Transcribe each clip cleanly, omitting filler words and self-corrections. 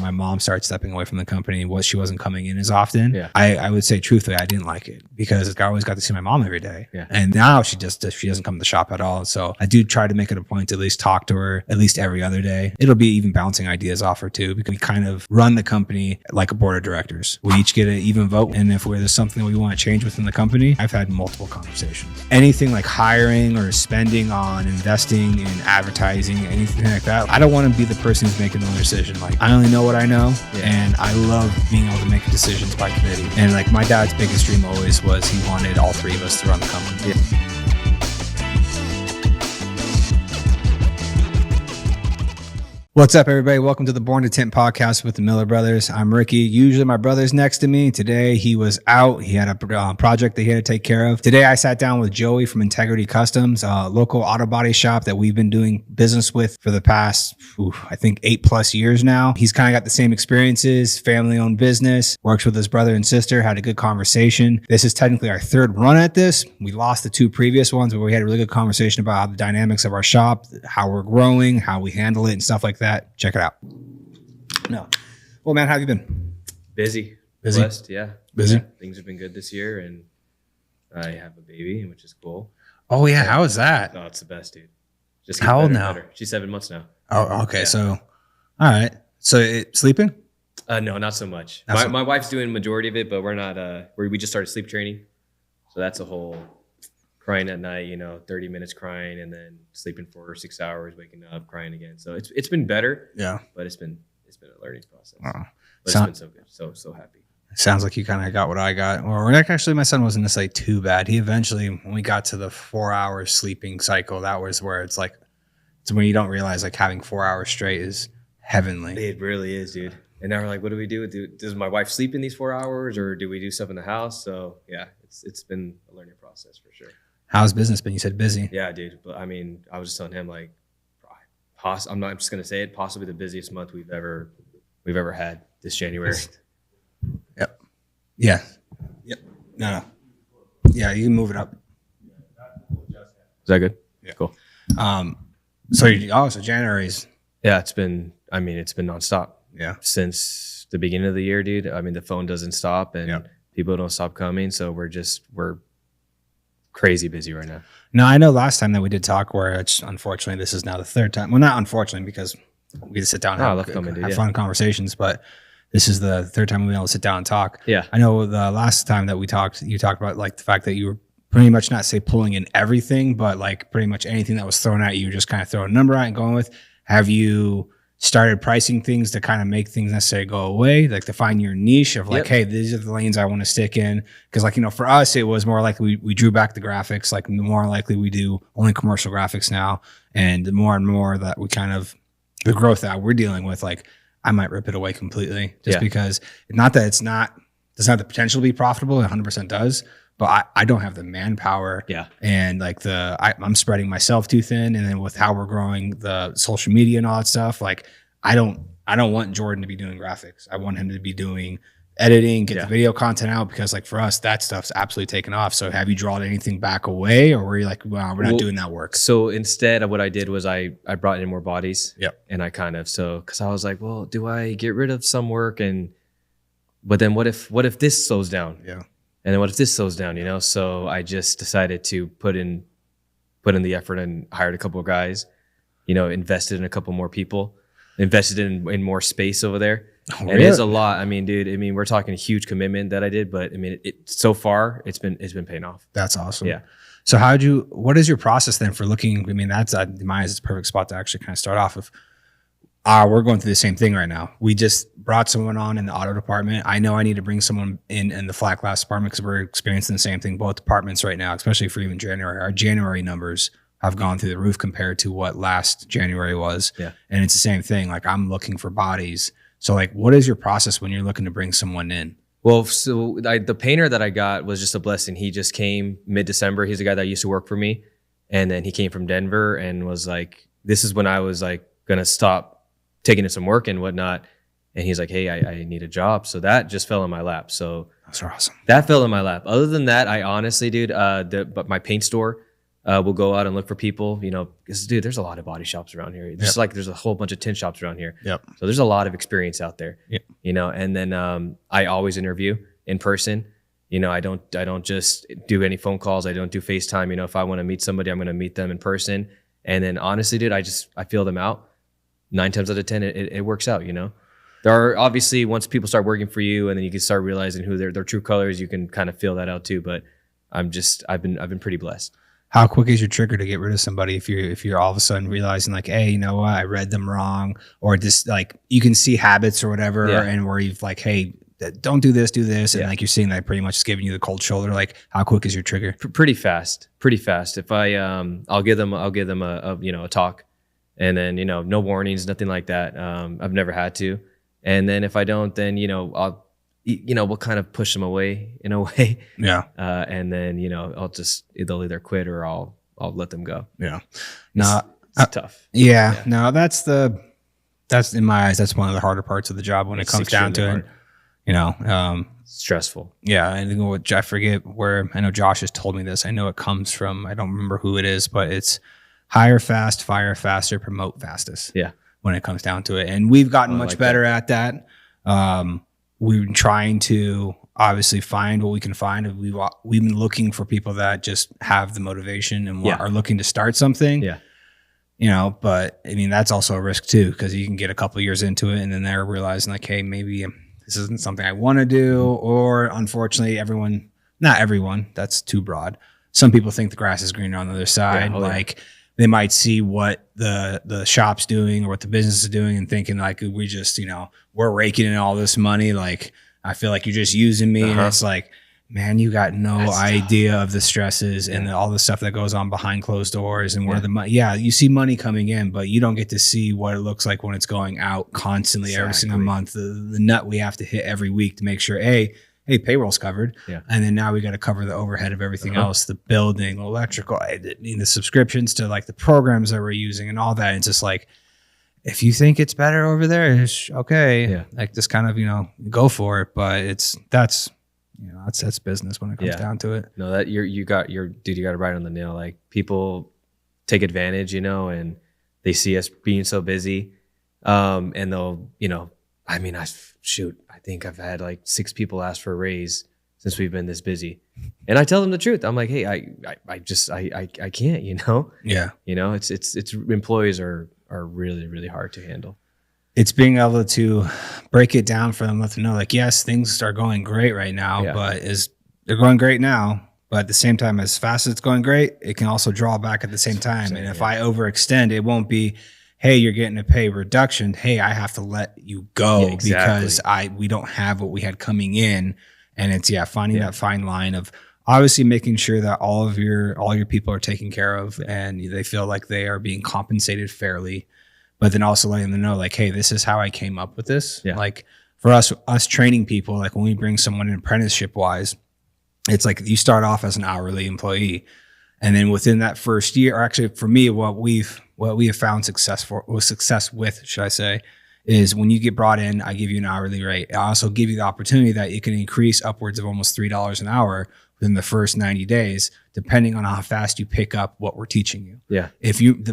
my mom started stepping away from the company, she wasn't coming in as often. Yeah. I would say truthfully, I didn't like it because I always got to see my mom every day. Yeah. And now she doesn't come to the shop at all. So I do try to make it a point to at least talk to her at least every other day. It'll be even bouncing ideas off her too, because we kind of run the company like a board of directors. We each get an even vote. And if there's something we want to change within the company, I've had multiple conversations. Anything like hiring or spending on investing in advertising, anything like that, I don't want to be the person who's making the decision. Like, I only know what I know, and I love being able to make decisions by committee. And like my dad's biggest dream always was he wanted all three of us to run the company. Yeah. What's up, everybody? Welcome to the Born to Tint podcast with the Miller Brothers. I'm Ricky. Usually my brother's next to me. Today he was out. He had a project that he had to take care of. Today I sat down with Joey from Integrity Customs, a local auto body shop that we've been doing business with for the past, I think 8+ years now. He's kind of got the same experiences, family-owned business, works with his brother and sister, had a good conversation. This is technically our third run at this. We lost the two previous ones, but we had a really good conversation about how the dynamics of our shop, how we're growing, how we handle it and stuff like that. Check it out. No. Well, man, how have you been? Busy. Blessed, yeah. Busy? Yeah, things have been good this year, and I have a baby, which is cool. Oh, yeah. How is that? No, it's the best, dude. Just how old better now? and better. She's 7 months now. Oh, okay. Yeah. So, all right. So, sleeping? No, not so much. My wife's doing majority of it, but we're not. We just started sleep training, so that's a whole crying at night. 30 minutes crying, and then sleeping for 6 hours, waking up, crying again. So it's been better. Yeah, but it's been a learning process. But it's been so good. So happy. Sounds like you kind of got what I got. Or actually, my son wasn't necessarily too bad. He eventually, when we got to the 4-hour sleeping cycle, that was where it's when you don't realize like having 4 hours straight is heavenly. It really is, dude. And now we're like, what do we do? Does my wife sleep in these 4 hours, or do we do stuff in the house? So yeah, it's been a learning process for sure. How's business been? You said busy. Yeah, dude. But I mean, I was just telling him like, I'm just gonna say it, possibly the busiest month we've ever had this January. Yep. Yeah. Yep. No. Yeah, you can move it up. Is that good? Yeah. Cool. So January's. Yeah, it's been nonstop. Yeah. Since the beginning of the year, dude. I mean, the phone doesn't stop, and people don't stop coming. So we're crazy busy right now. No, I know last time that we did talk where unfortunately this is now the third time. Well, not unfortunately, because we get to sit down and have fun conversations, but this is the third time we've been able to sit down and talk. Yeah. I know the last time that we talked, you talked about like the fact that you were pretty much not say pulling in everything, but like pretty much anything that was thrown at you, just kind of throwing a number out and going with. Have you started pricing things to kind of make things necessarily go away, like to find your niche of like, hey, these are the lanes I want to stick in? Because like, for us, it was more likely we drew back the graphics, like more likely we do only commercial graphics now. And the more and more that we kind of, the growth that we're dealing with, like I might rip it away completely just because not that doesn't have the potential to be profitable. It 100% does. But I don't have the manpower, and like I'm spreading myself too thin, and then with how we're growing the social media and all that stuff, like I don't want Jordan to be doing graphics. I want him to be doing editing, get the video content out, because like for us that stuff's absolutely taken off. So have you drawn anything back away, or were you like, well, we're not doing that work? So instead of what I did was I brought in more bodies, and I because I was like, well, do I get rid of some work, but then what if this slows down? Yeah. And then what if this slows down, So I just decided to put in the effort and hired a couple of guys, invested in a couple more people, invested in more space over there. Oh, and really? It is a lot. I mean, dude, we're talking a huge commitment that I did, but so far it's been paying off. That's awesome. Yeah. So what is your process then for looking? That's in my eyes, it's a perfect spot to actually kind of start off of. We're going through the same thing right now. We just brought someone on in the auto department. I know I need to bring someone in the flat glass department because we're experiencing the same thing, both departments right now, especially for even January. Our January numbers have gone through the roof compared to what last January was. Yeah. And it's the same thing. Like I'm looking for bodies. So like, what is your process when you're looking to bring someone in? Well, so the painter that I got was just a blessing. He just came mid-December. He's a guy that used to work for me. And then he came from Denver and was like, this is when I was like going to stop taking in some work and whatnot. And he's like, hey, I need a job. So that just fell in my lap. So that's awesome. That fell in my lap. Other than that, I honestly, dude, but my paint store, We'll go out and look for people, you know, because dude, there's a lot of body shops around here. Just like there's a whole bunch of tin shops around here. Yep. So there's a lot of experience out there. Yep. You know, and then I always interview in person. You know, I don't just do any phone calls. I don't do FaceTime. You know, if I want to meet somebody, I'm going to meet them in person. And then honestly, dude, I feel them out. 9 times out of 10, it works out. You know, there are obviously once people start working for you, and then you can start realizing who their true colors. You can kind of feel that out too. But I've been pretty blessed. How quick is your trigger to get rid of somebody if you're all of a sudden realizing like, hey, you know what, I read them wrong, or just like you can see habits or whatever, and where you've like, hey, don't do this, and like you're seeing that pretty much just giving you the cold shoulder. Like, how quick is your trigger? Pretty fast. If I I'll give them a you know, a talk, and then, you know, no warnings, nothing like that. I've never had to, and then if I don't, then, you know, we'll kind of push them away in a way. Yeah. And then, you know, they'll either quit or I'll let them go. Yeah. It's tough. Yeah. No, that's in my eyes, that's one of the harder parts of the job when it comes down to it. You know, stressful. Yeah. I think I forget where, I know Josh has told me this. I know it comes from, I don't remember who it is, but it's hire fast, fire faster, promote fastest. Yeah. When it comes down to it. And we've gotten much better at that. We've been trying to obviously find what we can find. We've been looking for people that just have the motivation and are looking to start something. Yeah. You know, but I mean, that's also a risk too, because you can get a couple of years into it and then they're realizing like, hey, maybe this isn't something I want to do. Or unfortunately, not everyone, that's too broad. Some people think the grass is greener on the other side. They might see what the shop's doing or what the business is doing and thinking like, we just, you know, we're raking in all this money. Like, I feel like you're just using me. And it's like, man, you got no idea of the stresses and all the stuff that goes on behind closed doors and where the money, you see money coming in, but you don't get to see what it looks like when it's going out constantly every single month. The nut we have to hit every week to make sure, hey, payroll's covered. Yeah. And then now we got to cover the overhead of everything else, the building, electrical, the subscriptions to like the programs that we're using and all that. It's just like, if you think it's better over there, it's okay. Yeah. Like just kind of, you know, go for it. But that's business when it comes down to it. No, that you got it right on the nail. Like people take advantage, you know, and they see us being so busy. And they'll, you know, I mean, I think I've had like 6 people ask for a raise since we've been this busy. And I tell them the truth. I'm like, hey, I can't, you know? Yeah. You know, it's employees are really, really hard to handle. It's being able to break it down for them, let them know like, yes, things are going great right now, but they're going great now. But at the same time, as fast as it's going great, it can also draw back at the same time. And if I overextend, it won't be, hey, you're getting a pay reduction. Hey, I have to let you go because we don't have what we had coming in. And it's finding that fine line of obviously making sure that all your people are taken care of and they feel like they are being compensated fairly, but then also letting them know like, hey, this is how I came up with this. Yeah. Like for us training people, like when we bring someone in apprenticeship wise, it's like you start off as an hourly employee. And then within that first year, or actually for me, what we have found success with, should I say, is when you get brought in, I give you an hourly rate. I also give you the opportunity that it can increase upwards of almost $3 an hour within the first 90 days, depending on how fast you pick up what we're teaching you. Yeah.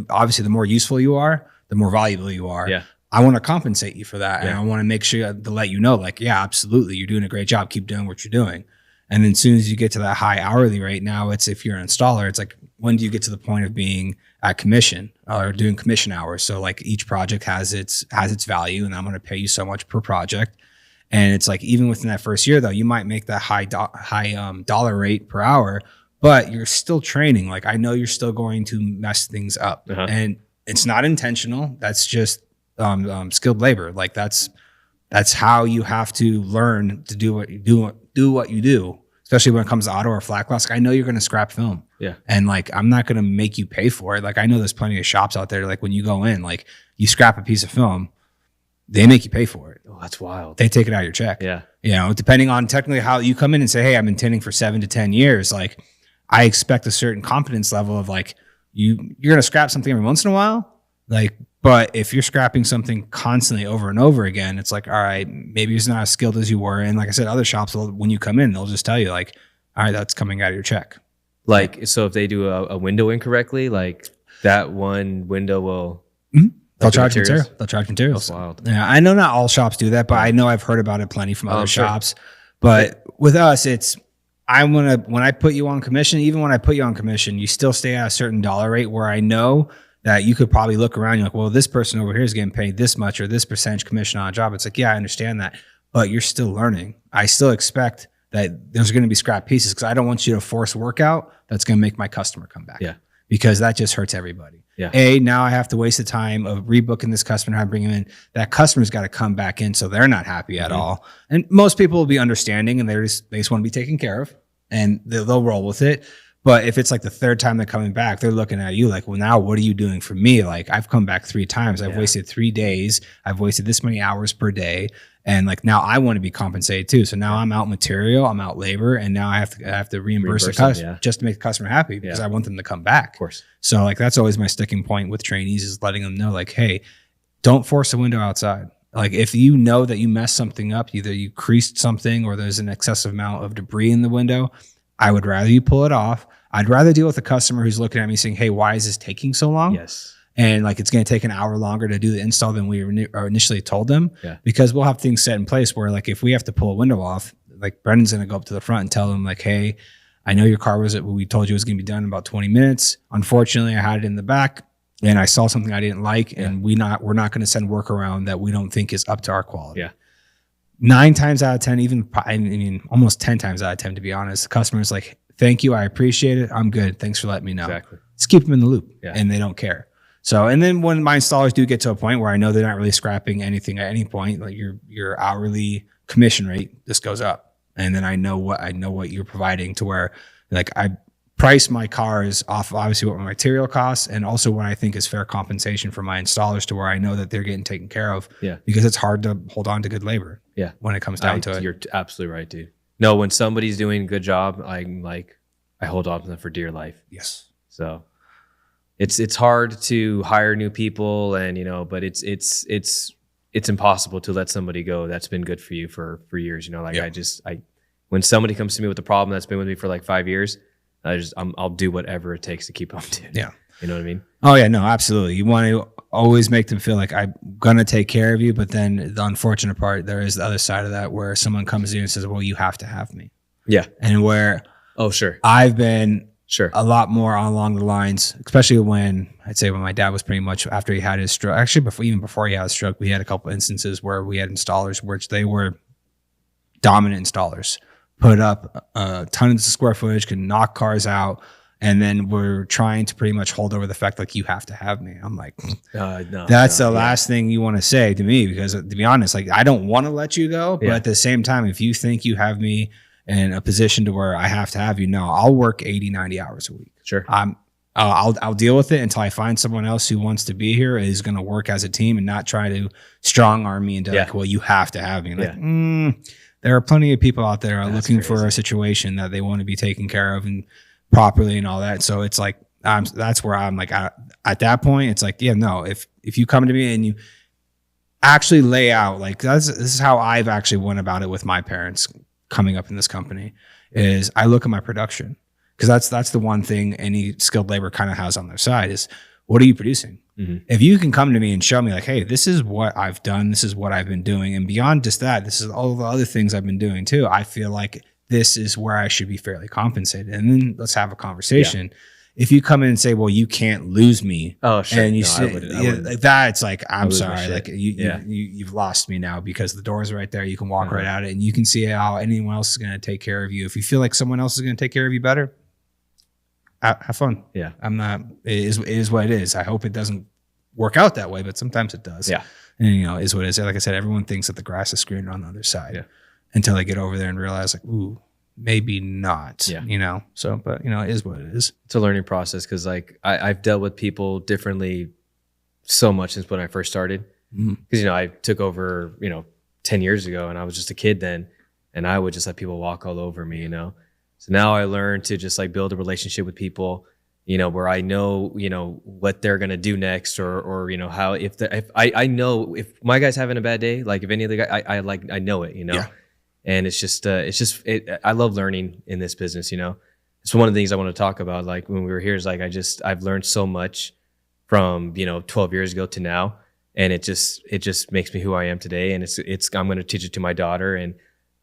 Obviously the more useful you are, the more valuable you are. Yeah. I want to compensate you for that. Yeah. And I want to make sure to let you know, like, yeah, absolutely. You're doing a great job. Keep doing what you're doing. And then as soon as you get to that high hourly rate, now it's, if you're an installer, it's like, when do you get to the point of being at commission or doing commission hours? So like each project has its value, and I'm going to pay you so much per project. And it's like, even within that first year though, you might make that high dollar rate per hour, but you're still training. Like I know you're still going to mess things up, and it's not intentional. That's just skilled labor. Like that's how you have to learn to do what you do, especially when it comes to auto or flat glass. Like, I know you're going to scrap film. Yeah. And like, I'm not going to make you pay for it. Like, I know there's plenty of shops out there. Like when you go in, like you scrap a piece of film, they make you pay for it. Oh, that's wild. They take it out of your check. Yeah. You know, depending on technically how you come in and say, hey, I've been tinning for 7 to 10 years. Like I expect a certain competence level of like, you're going to scrap something every once in a while. Like, but if you're scrapping something constantly over and over again, it's like, all right, maybe you're not as skilled as you were. And like I said, other shops, when you come in, they'll just tell you like, all right, that's coming out of your check. Like, so if they do a window incorrectly, like that one window will. They'll charge materials. They'll charge materials. That's wild. Yeah, I know not all shops do that, but I know I've heard about it plenty from other shops. But with us, it's when I put you on commission, even when I put you on commission, you still stay at a certain dollar rate where I know that you could probably look around. You're like, well, this person over here is getting paid this much or this percentage commission on a job. It's like, yeah, I understand that, but you're still learning. I still expect that there's going to be scrap pieces because I don't want you to force workout that's going to make my customer come back. Yeah. Because that just hurts everybody. Yeah. Now I have to waste the time of rebooking this customer and I bring him in. That customer's got to come back in, so they're not happy at all. And most people will be understanding and they just want to be taken care of and they'll roll with it. But if it's like the third time they're coming back, they're looking at you like, well, now what are you doing for me? Like I've come back 3 times. I've wasted 3 days. I've wasted this many hours per day. And like now I want to be compensated too. So now I'm out material, I'm out labor, and now I have to reimburse the customer just to make the customer happy because I want them to come back. Of course. So like that's always my sticking point with trainees is letting them know like, hey, don't force a window outside. Like if you know that you messed something up, either you creased something or there's an excessive amount of debris in the window, I would rather you pull it off. I'd rather deal with a customer who's looking at me saying, hey, why is this taking so long? Yes. And like it's going to take an hour longer to do the install than we initially told them because we'll have things set in place where like if we have to pull a window off, like Brendan's going to go up to the front and tell them like, hey, I know your car we told you was going to be done in about 20 minutes. Unfortunately, I had it in the back and I saw something I didn't like and we're not going to send work around that we don't think is up to our quality. Yeah. 9 times out of 10, almost 10 times out of 10, to be honest, the customer's like, thank you. I appreciate it. I'm good. Thanks for letting me know. Exactly. Just keep them in the loop and they don't care. So, and then when my installers do get to a point where I know they're not really scrapping anything at any point, like your hourly commission rate just goes up. And then I know what you're providing to where like I price my cars off obviously what my material costs and also what I think is fair compensation for my installers to where I know that they're getting taken care of. Yeah. Because it's hard to hold on to good labor. Yeah. When it comes down to it. You're absolutely right, dude. No, when somebody's doing a good job, I hold on to them for dear life. Yes. So it's hard to hire new people and but it's impossible to let somebody go that's been good for you for years. When somebody comes to me with a problem that's been with me for like 5 years, I'll do whatever it takes to keep them, dude. Yeah. You know what I mean? Oh yeah, no, absolutely. You want to always make them feel like I'm gonna take care of you, but then the unfortunate part, there is the other side of that where someone comes in and says, well, you have to have me. Yeah. And where I've been a lot more along the lines, especially when my dad was pretty much after he had his stroke. Actually, even before he had his stroke, we had a couple instances where we had installers which they were dominant installers, put up tons of square footage, can knock cars out, and then we're trying to pretty much hold over the fact like you have to have me. I'm like, that's the last thing you want to say to me because to be honest, like I don't want to let you go, but at the same time, if you think you have me in a position to where I have to have you, no, I'll work 80, 90 hours a week. Sure. I'll deal with it until I find someone else who wants to be here, is going to work as a team and not try to strong arm me into like, well, you have to have me. Like, there are plenty of people out there looking for a situation that they want to be taken care of and properly and all that. So it's like, that's where I'm like, at that point, it's like, if you come to me and you actually lay out, like this is how I've actually went about it with my parents coming up in this company, is I look at my production. Because that's the one thing any skilled labor kind of has on their side is, what are you producing? Mm-hmm. If you can come to me and show me like, hey, this is what I've done, this is what I've been doing, and beyond just that, this is all the other things I've been doing too, I feel like this is where I should be fairly compensated. And then let's have a conversation. Yeah. If you come in and say, well, you can't lose me. Oh, sure. And you say like that, it's like, I'm sorry. Like you've lost me now because the door's right there. You can walk right out it and you can see how anyone else is going to take care of you. If you feel like someone else is going to take care of you better, have fun. Yeah. I'm not, it is what it is. I hope it doesn't work out that way, but sometimes it does. Yeah. And is what it is. Like I said, everyone thinks that the grass is greener on the other side until they get over there and realize like, ooh, maybe not, so, but it is what it is. It's a learning process. Cause like I've dealt with people differently so much since when I first started. Cause I took over, 10 years ago and I was just a kid then, and I would just let people walk all over me, So now I learned to just like build a relationship with people, where I know, what they're going to do next or, how, if I know if my guy's having a bad day, like if any of the guy, I know it, Yeah. And it's just, I love learning in this business, it's one of the things I want to talk about. Like when we were here, is like I've learned so much from 12 years ago to now, and it just makes me who I am today. And it's I'm going to teach it to my daughter. And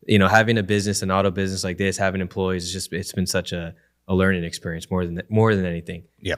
having a business, an auto business like this, having employees, it's been such a learning experience more than anything. Yeah.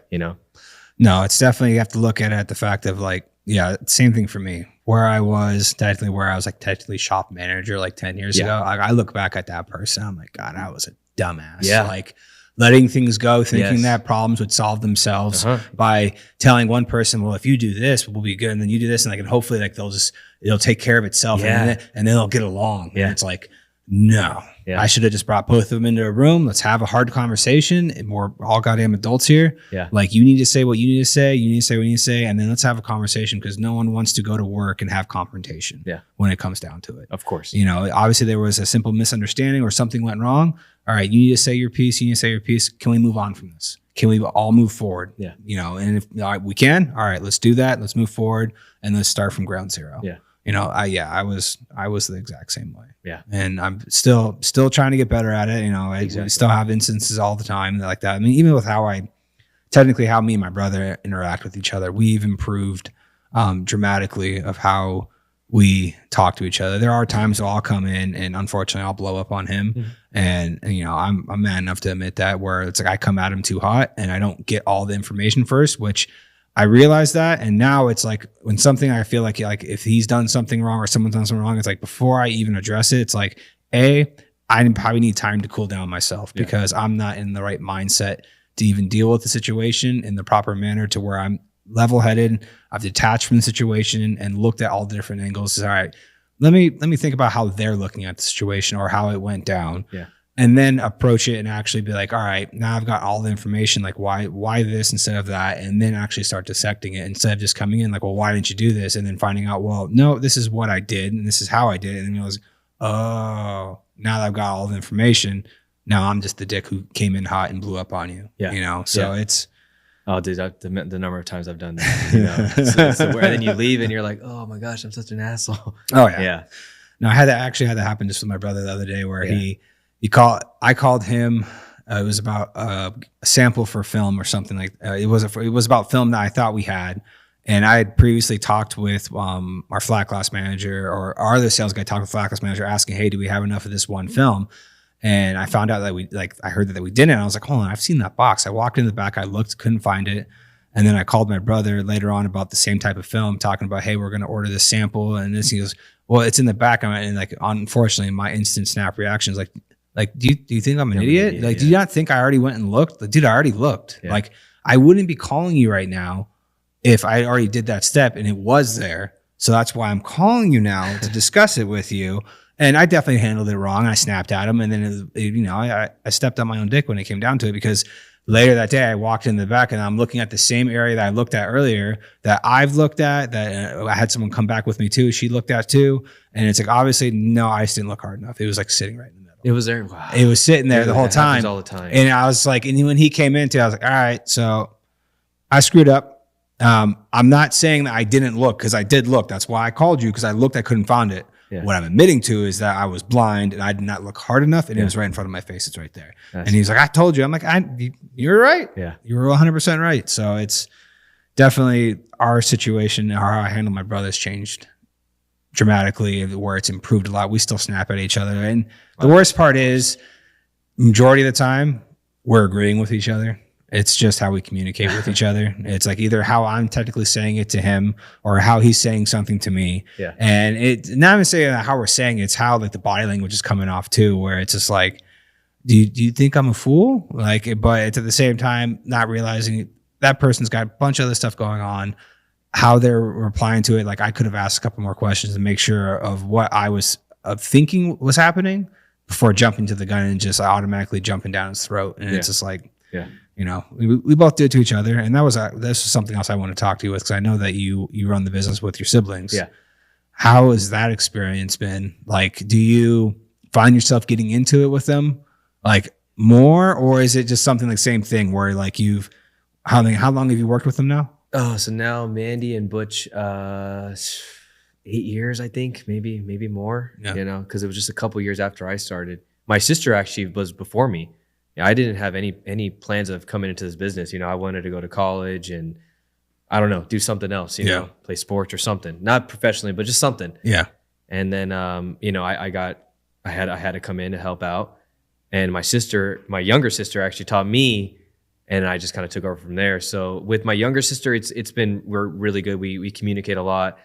No, it's definitely, you have to look at the fact of like, yeah, same thing for me. Where I was like technically shop manager like 10 years ago. I look back at that person, I'm like, God, I was a dumbass. Yeah. Like letting things go, thinking that problems would solve themselves by telling one person, well, if you do this, we'll be good. And then you do this. And like, and hopefully like it'll take care of itself and then they'll get along. Yeah. And it's like, no, I should have just brought both of them into a room. Let's have a hard conversation. And we're all goddamn adults here. Yeah. Like you need to say what you need to say. You need to say what you need to say. And then let's have a conversation, because no one wants to go to work and have confrontation when it comes down to it. Of course. Obviously there was a simple misunderstanding or something went wrong. All right, you need to say your piece. You need to say your piece. Can we move on from this? Can we all move forward? Yeah. And if we can, all right, let's do that. Let's move forward and let's start from ground zero. Yeah. I was the exact same way. Yeah. And I'm still trying to get better at it. I still have instances all the time like that. I mean, even with how me and my brother interact with each other, we've improved dramatically of how we talk to each other. There are times I'll come in and unfortunately I'll blow up on him. Mm-hmm. And I'm man enough to admit that, where it's like I come at him too hot and I don't get all the information first, which I realized that. And now it's like when something I feel like if he's done something wrong or someone's done something wrong, it's like before I even address it, it's like, I probably need time to cool down myself because I'm not in the right mindset to even deal with the situation in the proper manner, to where I'm level-headed. I've detached from the situation and looked at all the different angles. All right, let me think about how they're looking at the situation or how it went down. Yeah. And then approach it and actually be like, all right, now I've got all the information, like why this instead of that, and then actually start dissecting it instead of just coming in like, well, why didn't you do this? And then finding out, well, no, this is what I did and this is how I did it. And then I was, oh, now that I've got all the information, now I'm just the dick who came in hot and blew up on you. Yeah. So it's, oh, dude, the number of times I've done that. And then you leave and you're like, oh my gosh, I'm such an asshole. Oh yeah. Yeah. No, I had that happen just with my brother the other day, where I called him. It was about a sample for film or something like. It was about film that I thought we had, and I had previously talked with our flat glass manager, or our other sales guy talked with the flat glass manager, asking, "Hey, do we have enough of this one film?" And I found out that I heard that we didn't. And I was like, hold on, I've seen that box. I walked in the back, I looked, couldn't find it. And then I called my brother later on about the same type of film, talking about, hey, we're going to order this sample. And this, he goes, well, it's in the back. And like, unfortunately, my instant snap reaction is like, do you think I'm an idiot? Like, do you not think I already went and looked? Like, dude, I already looked. Yeah. Like, I wouldn't be calling you right now if I already did that step and it was there. So that's why I'm calling you now to discuss it with you. And I definitely handled it wrong. I snapped at him, and then I stepped on my own dick when it came down to it, because later that day I walked in the back and I'm looking at the same area that I looked at earlier, that I've looked at, that I had someone come back with me too. She looked at too, and it's like, obviously, no, I just didn't look hard enough. It was like sitting right in the middle. It was there. Wow. It was sitting there the whole time. All the time. And I was like, and when he came into, I was like, all right, so I screwed up. I'm not saying that I didn't look, because I did look. That's why I called you, because I looked, I couldn't find it. Yeah. What I'm admitting to is that I was blind and I did not look hard enough, and it was right in front of my face. It's right there. And he's like, I told you. I'm like, you're right. Yeah. You were 100% right. So it's definitely our situation, how I handle my brother's changed dramatically, where it's improved a lot. We still snap at each other. And the worst part is, majority of the time, we're agreeing with each other. It's just how we communicate with each other. It's like either how I'm technically saying it to him or how he's saying something to me. Yeah. And it not even saying how we're saying it, it's how like the body language is coming off too, where it's just like, do you think I'm a fool? Like, but it's at the same time not realizing that person's got a bunch of other stuff going on, how they're replying to it. Like, I could have asked a couple more questions to make sure of what I was thinking was happening before jumping to the gun and just automatically jumping down his throat. And it's just like, we both did to each other. And this was something else I want to talk to you with, because I know that you run the business with your siblings. Yeah. How has that experience been? Like, do you find yourself getting into it with them like more, or is it just something like same thing where like how long have you worked with them now? Oh, so now Mandy and Butch, 8 years, I think, maybe more, because it was just a couple years after I started. My sister actually was before me. I didn't have any plans of coming into this business. You know, I wanted to go to college and I don't know, do something else, you know, play sports or something, not professionally, but just something. Yeah. And then, you know, I had to come in to help out. And my younger sister actually taught me, and I just kind of took over from there. So with my younger sister, we're really good. We communicate a lot.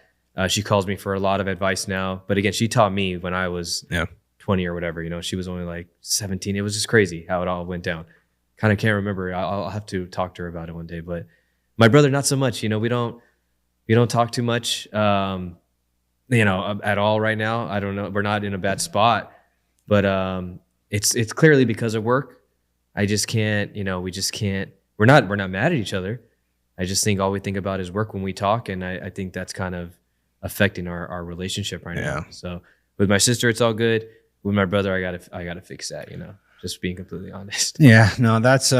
She calls me for a lot of advice now. But again, she taught me when I was 20 or whatever, you know, she was only like 17. It was just crazy how it all went down. Kind of can't remember. I'll have to talk to her about it one day. But my brother, not so much. You know, we don't talk too much, you know, at all right now. I don't know. We're not in a bad spot, but it's clearly because of work. I just can't, you know, we just can't. We're not mad at each other. I just think all we think about is work when we talk, and I think that's kind of affecting our relationship right now. So with my sister, it's all good. With my brother, I gotta fix that, you know, just being completely honest. Yeah, no, that's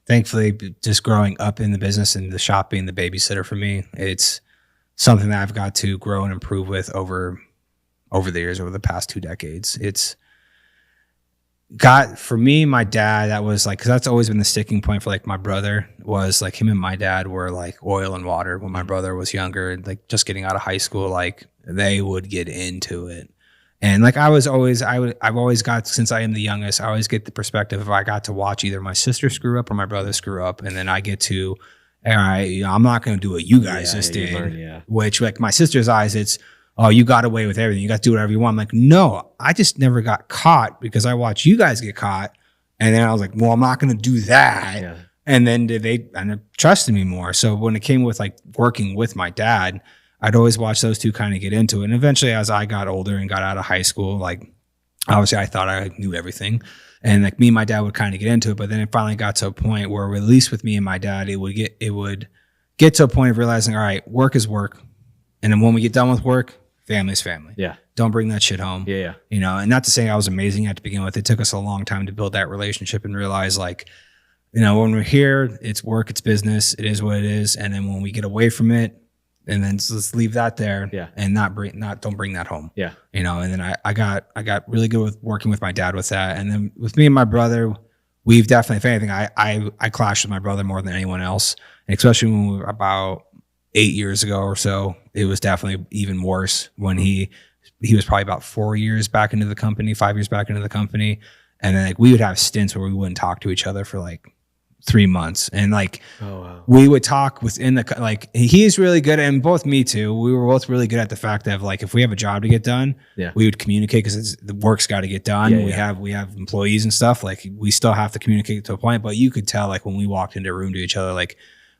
thankfully just growing up in the business and the shop being the babysitter for me, it's something that I've got to grow and improve with over the years, over the past 2 decades. It's got, for me, my dad, that was like, because that's always been the sticking point for like my brother, was like him and my dad were like oil and water when my brother was younger, like just getting out of high school, like they would get into it. And like I've always got, since I am the youngest, I always get the perspective if I got to watch either my sister screw up or my brother screw up, and then I get to, all right, I'm not going to do what you guys just did. Which, like, my sister's eyes, it's, oh, you got away with everything. You got to do whatever you want. I'm like, no, I just never got caught because I watched you guys get caught. And then I was like, well, I'm not going to do that. Yeah. And then they ended up trusting me more. So when it came with like working with my dad, I'd always watch those two kind of get into it. And eventually, as I got older and got out of high school, like, obviously I thought I knew everything. And like me and my dad would kind of get into it. But then it finally got to a point where, at least with me and my dad, it would get to a point of realizing, all right, work is work. And then when we get done with work, family's family. Yeah. Don't bring that shit home. Yeah. You know, and not to say I was amazing at to begin with. It took us a long time to build that relationship and realize, like, you know, when we're here, it's work, it's business, it is what it is. And then when we get away from it, and then let's leave that there, and don't bring that home. Yeah. You know, and then I got really good with working with my dad with that. And then with me and my brother, we've definitely, if anything, I clashed with my brother more than anyone else. And especially when we were about 8 years ago or so, it was definitely even worse when he was probably about 4 years back into the company, 5 years back into the company. And then like we would have stints where we wouldn't talk to each other for like 3 months. And like, we would talk within the, like, he's really good. And both me too, we were both really good at the fact that like, if we have a job to get done, we would communicate, because the work's got to get done. We have employees and stuff, like we still have to communicate to a point, but you could tell like when we walked into a room to each other, like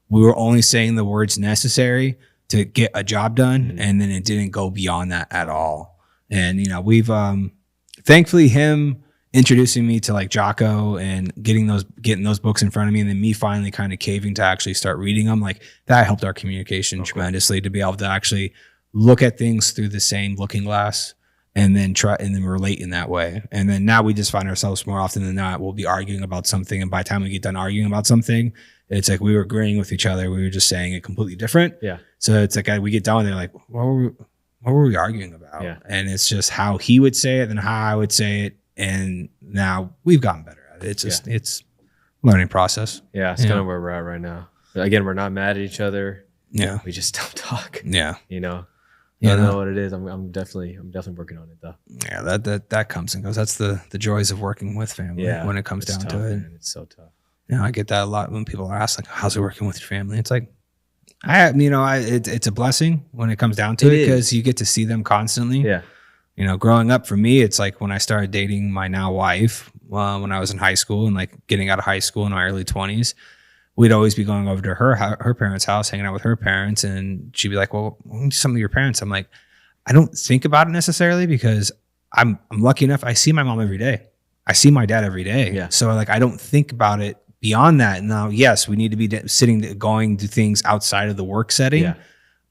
we were only saying the words necessary to get a job done. And then it didn't go beyond that at all. And, you know, we've, thankfully him introducing me to like Jocko and getting those books in front of me, and then me finally kind of caving to actually start reading them, like that helped our communication tremendously, to be able to actually look at things through the same looking glass and then relate in that way. And then now we just find ourselves more often than not, we'll be arguing about something, and by the time we get done arguing about something, it's like we were agreeing with each other, we were just saying it completely different. Yeah. So it's like we get done and they're like, what were we arguing about? Yeah. And it's just how he would say it and how I would say it. And now we've gotten better at it. It's just, it's a learning process. Yeah. It's kind of where we're at right now. But again, we're not mad at each other. Yeah. We just don't talk. Yeah. You know, I don't know what it is. I'm definitely working on it though. Yeah. That comes and goes. That's the joys of working with family when it comes down to it. Man. It's so tough. You know, I get that a lot when people are asked like, how's it working with your family? It's like, it's a blessing when it comes down to it, because you get to see them constantly. Yeah. You know, growing up for me, it's like when I started dating my now wife, when I was in high school and like getting out of high school in my early 20s, we'd always be going over to her parents' house, hanging out with her parents. And she'd be like, well, some of your parents. I'm like, I don't think about it necessarily, because I'm lucky enough. I see my mom every day. I see my dad every day. Yeah. So like, I don't think about it beyond that. Now, yes, we need to be going to things outside of the work setting. Yeah.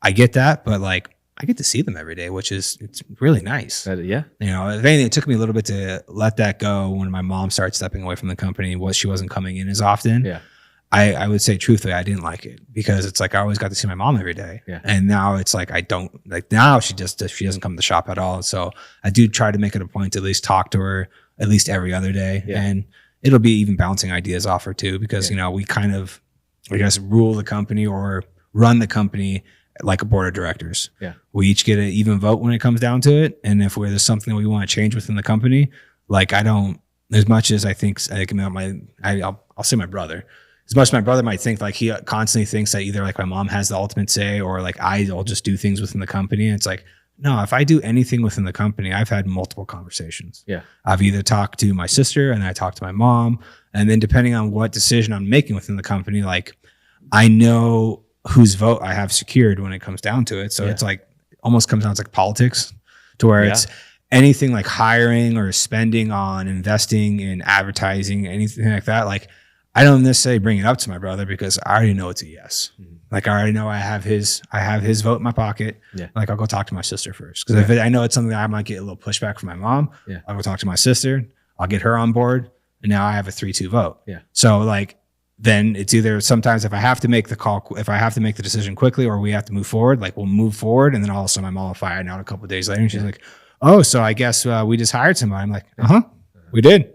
I get that. But like, I get to see them every day, it's really nice. Yeah. You know, if anything, it took me a little bit to let that go when my mom started stepping away from the company. She wasn't coming in as often. Yeah. I would say truthfully, I didn't like it, because it's like I always got to see my mom every day. Yeah. And now it's like I don't, like now she doesn't come to the shop at all. So I do try to make it a point to at least talk to her at least every other day. Yeah. And it'll be even bouncing ideas off her too, because, you know, we kind of, I guess, rule the company or run the company like a board of directors. Yeah. We each get an even vote when it comes down to it. And if there's something that we want to change within the company, like I don't, as much as I think, I'll say my brother, as much as my brother might think, like he constantly thinks that either like my mom has the ultimate say or like I'll just do things within the company. And it's like, no, if I do anything within the company, I've had multiple conversations. Yeah. I've either talked to my sister and I talked to my mom. And then depending on what decision I'm making within the company, like I know whose vote I have secured when it comes down to it. So it's like almost comes down to like politics, to where it's anything like hiring or spending on investing in advertising, anything like that. Like I don't necessarily bring it up to my brother because I already know it's a yes. Like I already know I have his vote in my pocket. Yeah. Like I'll go talk to my sister first. Cause if I know it's something that I might get a little pushback from my mom, I'll go talk to my sister. I'll get her on board. And now I have a 3-2 vote. Yeah. So like, then it's either sometimes if I have to make the call, if I have to make the decision quickly or we have to move forward, like we'll move forward. And then all of a sudden my mom will find out a couple of days later and she's like, oh, so I guess we just hired somebody. I'm like, we did.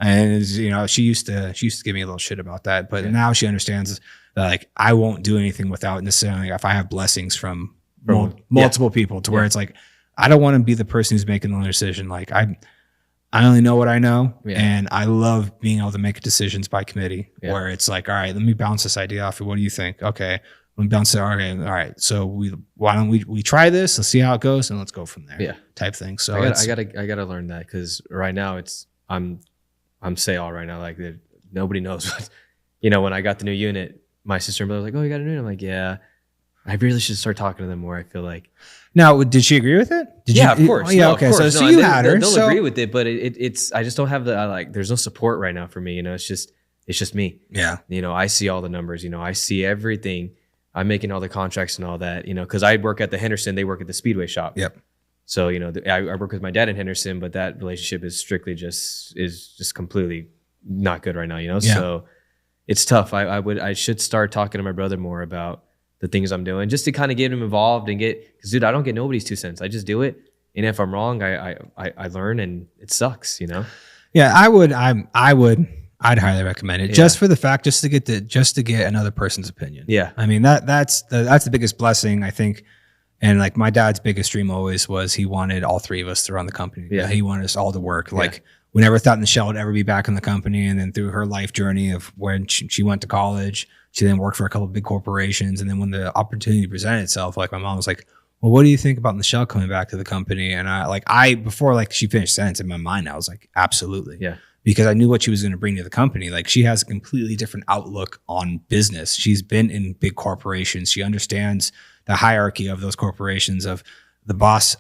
And you know, she used to give me a little shit about that, but now she understands that like I won't do anything without necessarily if I have blessings from multiple people to where it's like I don't want to be the person who's making the decision. Like I only know what I know, and I love being able to make decisions by committee where it's like, all right, let me bounce this idea off. What do you think? Okay, let me bounce it. Okay, all right. So why don't we try this? Let's see how it goes, and let's go from there. Yeah, type thing. So I gotta learn that because right now I'm say all right now like nobody knows what, you know. When I got the new unit, my sister and brother was like, "Oh, you got a new unit?" I'm like, "Yeah." I really should start talking to them more. I feel like. Now, did she agree with it? Of course. Yeah, okay. Course. So you had her. They'll agree with it, but it's. I just don't have there's no support right now for me. You know, it's just me. Yeah. You know, I see all the numbers. You know, I see everything. I'm making all the contracts and all that. You know, because I work at the Henderson, they work at the Speedway shop. Yep. So you know, I work with my dad in Henderson, but that relationship is strictly just completely not good right now. You know, so it's tough. I should start talking to my brother more about the things I'm doing, just to kind of get him involved and because dude, I don't get nobody's 2 cents. I just do it. And if I'm wrong, I learn, and it sucks, you know? Yeah, I'd highly recommend it just for the fact, just to get another person's opinion. Yeah. I mean, that's the biggest blessing, I think. And like my dad's biggest dream always was he wanted all three of us to run the company. Yeah. He wanted us all to work. Like we never thought Michelle would ever be back in the company. And then through her life journey of when she went to college, she then worked for a couple of big corporations. And then when the opportunity presented itself, like my mom was like, well, what do you think about Michelle coming back to the company? And before she finished sentence in my mind, I was like, absolutely. Yeah. Because I knew what she was going to bring to the company. Like she has a completely different outlook on business. She's been in big corporations. She understands the hierarchy of those corporations, of the boss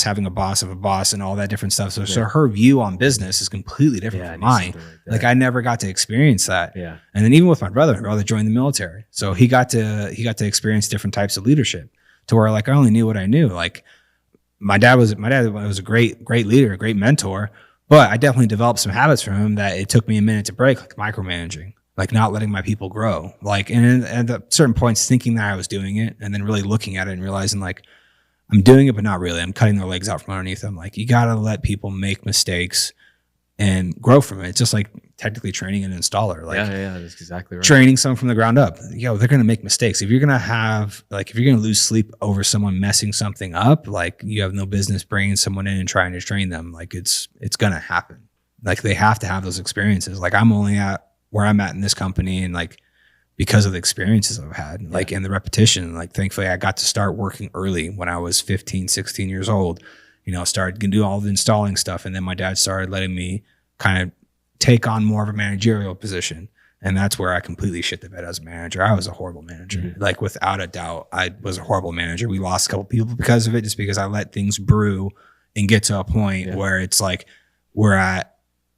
having a boss of a boss and all that different stuff. So her view on business is completely different from mine. Like I never got to experience that. Yeah. And then even with my brother joined the military. So he got to experience different types of leadership to where like I only knew what I knew. Like my dad was a great leader, a great mentor, but I definitely developed some habits from him that it took me a minute to break, like micromanaging, like not letting my people grow. Like, and at certain points thinking that I was doing it and then really looking at it and realizing like, I'm doing it, but not really. I'm cutting their legs out from underneath them. Like you got to let people make mistakes and grow from it. It's just like technically training an installer. Like that's exactly right. Training someone from the ground up. They're going to make mistakes. If you're going to lose sleep over someone messing something up, like you have no business bringing someone in and trying to train them. Like it's going to happen. Like they have to have those experiences. Like I'm only at where I'm at in this company and like because of the experiences I've had, like and the repetition. Like thankfully I got to start working early when I was 15, 16 years old. You know, started to do all the installing stuff. And then my dad started letting me kind of take on more of a managerial position. And that's where I completely shit the bed as a manager. I was a horrible manager. Mm-hmm. Like without a doubt, I was a horrible manager. We lost a couple people because of it, just because I let things brew and get to a point where it's like, we're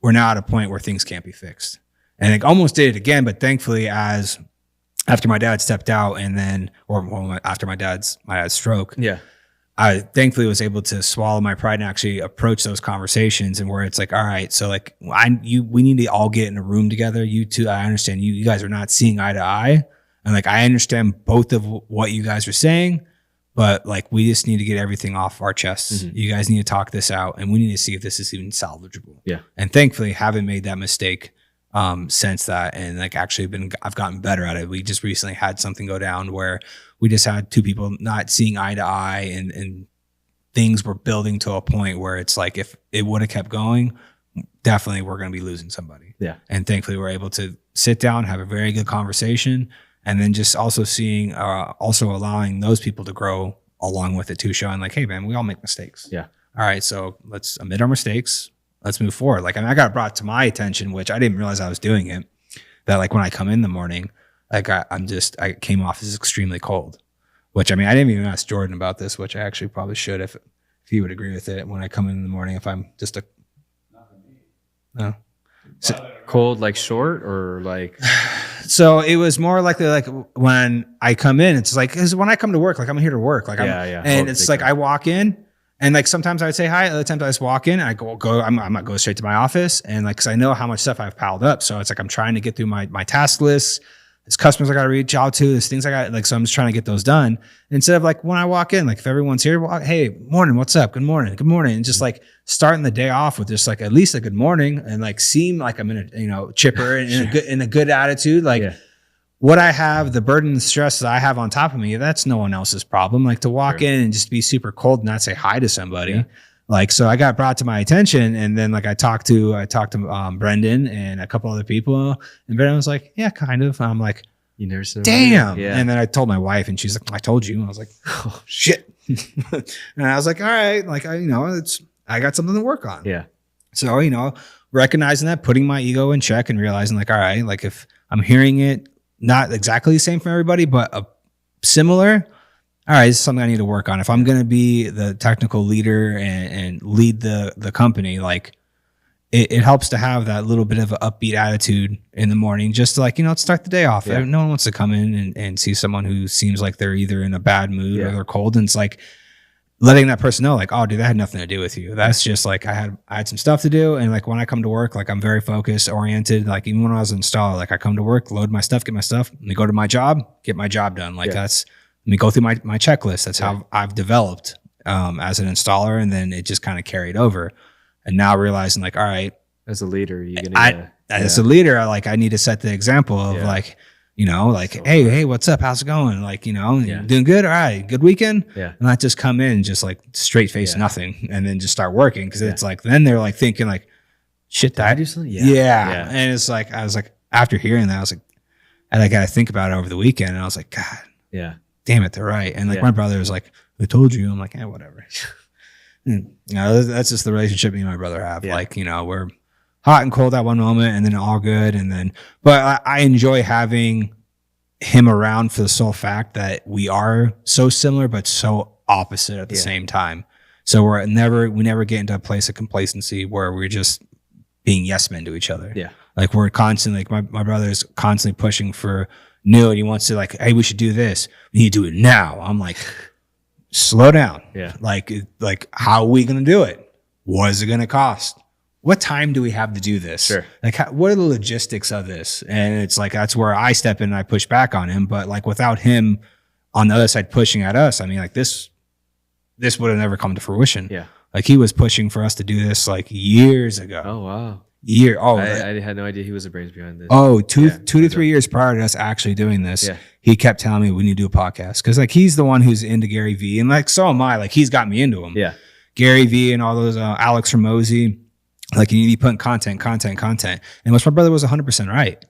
now at a point where things can't be fixed. And it almost did it again, but thankfully after my dad stepped out and then, after my dad's stroke, I thankfully was able to swallow my pride and actually approach those conversations, and where it's like, all right, so like we need to all get in a room together. You two, I understand you guys are not seeing eye to eye. And like, I understand both of what you guys are saying, but like, we just need to get everything off our chests. You guys need to talk this out, and we need to see if this is even salvageable. Yeah. And thankfully, haven't made that mistake since that. And like, actually I've gotten better at it. We just recently had something go down where we just had two people not seeing eye to eye, and things were building to a point where it's like, if it would have kept going, definitely we're going to be losing somebody. Yeah. And thankfully we're able to sit down, have a very good conversation, and then just also seeing, also allowing those people to grow along with it too, showing like, hey man, we all make mistakes. Yeah. All right. So let's admit our mistakes. Let's move forward. Like, I mean, I got brought to my attention, which I didn't realize I was doing it, that like when I come in the morning, like I came off as extremely cold, which, I mean, I didn't even ask Jordan about this, which I actually probably should, if he would agree with it when I come in the morning, if I'm just no. So, cold, like short or like? So it was more likely like when I come in, it's like, cause when I come to work, like I'm here to work. Like and it's like, I walk in, and like sometimes I would say hi, other times I just walk in and I I might go straight to my office, and like, cause I know how much stuff I've piled up. So it's like, I'm trying to get through my task list. There's customers I got to reach out to. There's things I got, like, so I'm just trying to get those done. Instead of like when I walk in, like if everyone's here, well, hey, morning, what's up? Good morning. And just like starting the day off with just like at least a good morning, and like seem like I'm in a, chipper and in a good attitude. Like what I have, the burden and stress that I have on top of me, that's no one else's problem. Like to walk in and just be super cold and not say hi to somebody. Yeah. Like, so I got brought to my attention, and then like I talked to Brendan and a couple other people, and Brendan was like, yeah, kind of. I'm like, you never said damn. Yeah. And then I told my wife, and she's like, I told you. And I was like, oh shit. And I was like, all right, like I got something to work on. Yeah. So, recognizing that, putting my ego in check, and realizing like, all right, like if I'm hearing it not exactly the same from everybody, but a similar, all right, this is something I need to work on. If I'm going to be the technical leader and lead the company, like it helps to have that little bit of an upbeat attitude in the morning, just to like, let's start the day off. Yeah. No one wants to come in and see someone who seems like they're either in a bad mood or they're cold. And it's like letting that person know like, oh dude, that had nothing to do with you. That's just like, I had some stuff to do. And like when I come to work, like I'm very focused, oriented. Like even when I was an installer, like I come to work, load my stuff, get my stuff, and go to my job, get my job done. Like let me go through my checklist. That's how I've developed as an installer. And then it just kind of carried over. And now realizing like, all right, as a leader, as a leader, I need to set the example of like, hey, what's up? How's it going? Like, doing good. All right. Good weekend. Yeah. And not just come in, just like straight face, nothing. And then just start working. Cause it's like, then they're like thinking like, shit, did I do something? Yeah. And it's like, I was like, after hearing that, I was like, and I got to think about it over the weekend. And I was like, God, damn it, they're right. And like my brother was like, I told you. I'm like, whatever. That's just the relationship me and my brother have. Like, we're hot and cold at one moment, and then all good. And then, but I enjoy having him around for the sole fact that we are so similar, but so opposite at the same time. So we never get into a place of complacency where we're just being yes men to each other. Yeah. Like we're constantly, like my brother is constantly pushing for new, and he wants to like, hey, we should do this. We need to do it now. I'm like, slow down. Yeah. Like how are we going to do it? What is it going to cost? What time do we have to do this? Sure. Like, what are the logistics of this? And it's like, that's where I step in and I push back on him. But like without him on the other side pushing at us, I mean, like this would have never come to fruition. Yeah. Like he was pushing for us to do this like years ago. Oh, wow. I had no idea he was the brains behind this. Oh, two to 3 years prior to us actually doing this, he kept telling me we need to do a podcast. Cause like he's the one who's into Gary Vee, and like so am I. Like he's got me into him. Yeah. Gary Vee and all those Alex Ramosi. Like you need to be putting content. And which my brother was 100% right.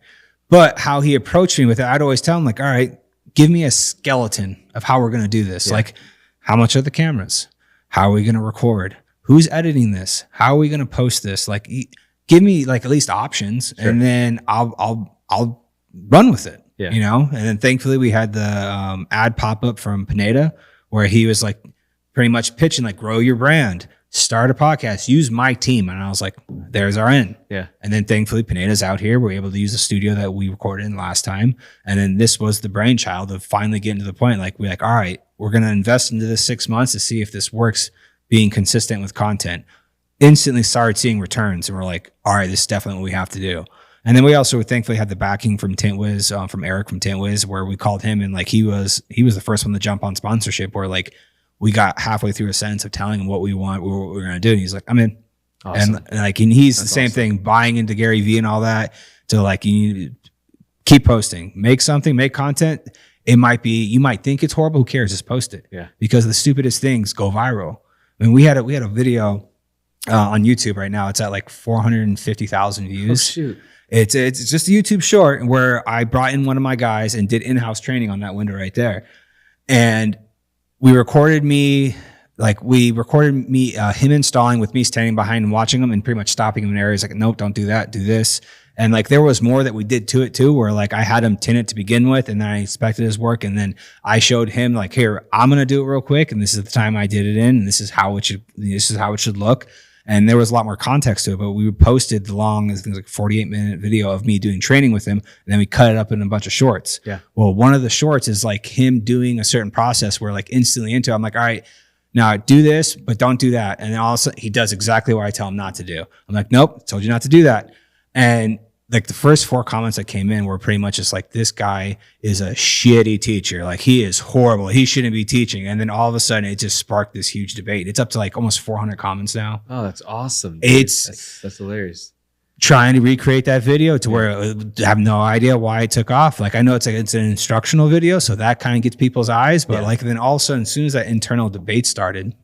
But how he approached me with it, I'd always tell him like, all right, give me a skeleton of how we're going to do this. Yeah. Like how much are the cameras? How are we going to record? Who's editing this? How are we going to post this? Like give me like at least options, and then I'll run with it, And then thankfully we had the ad pop up from Pineda where he was like pretty much pitching like grow your brand. Start a podcast, use my team. And I was like, there's our end. Yeah. And then thankfully Pineda's out here. We're able to use the studio that we recorded in last time. And then this was the brainchild of finally getting to the point. Like we're like, all right, we're going to invest into this 6 months to see if this works, being consistent with content. Instantly started seeing returns. And we're like, all right, this is definitely what we have to do. And then we also thankfully had the backing from Tintwiz, from Eric from Tintwiz, where we called him and like he was the first one to jump on sponsorship. Where like we got halfway through a sentence of telling him what we want, what we were going to do, and he's like, "I'm in." Awesome. And like, and he's the same thing, buying into Gary Vee and all that. To like, you need to keep posting, make something, make content. It might be, you might think it's horrible. Who cares? Just post it. Yeah. Because the stupidest things go viral. I mean, we had a video on YouTube right now. It's at like 450,000 views. Oh, shoot. It's just a YouTube short where I brought in one of my guys and did in-house training on that window right there. And we recorded me, him installing with me standing behind and watching him and pretty much stopping him in areas like, nope, don't do that, do this. And like there was more that we did to it too, where like I had him tint it to begin with and then I inspected his work and then I showed him like, here, I'm going to do it real quick. And this is the time I did it in and this is how it should look. And there was a lot more context to it, but we posted the long, I think like 48-minute video of me doing training with him. And then we cut it up in a bunch of shorts. Yeah. Well, one of the shorts is like him doing a certain process where like instantly into it, I'm like, all right, now do this, but don't do that. And then all of a sudden he does exactly what I tell him not to do. I'm like, nope, told you not to do that. And like the first 4 comments that came in were pretty much just like, this guy is a shitty teacher. Like he is horrible. He shouldn't be teaching. And then all of a sudden it just sparked this huge debate. It's up to like almost 400 comments now. Oh, that's awesome. Dude. That's hilarious. Trying to recreate that video to where I have no idea why it took off. Like I know it's an instructional video, so that kind of gets people's eyes. But like then all of a sudden, as soon as that internal debate started,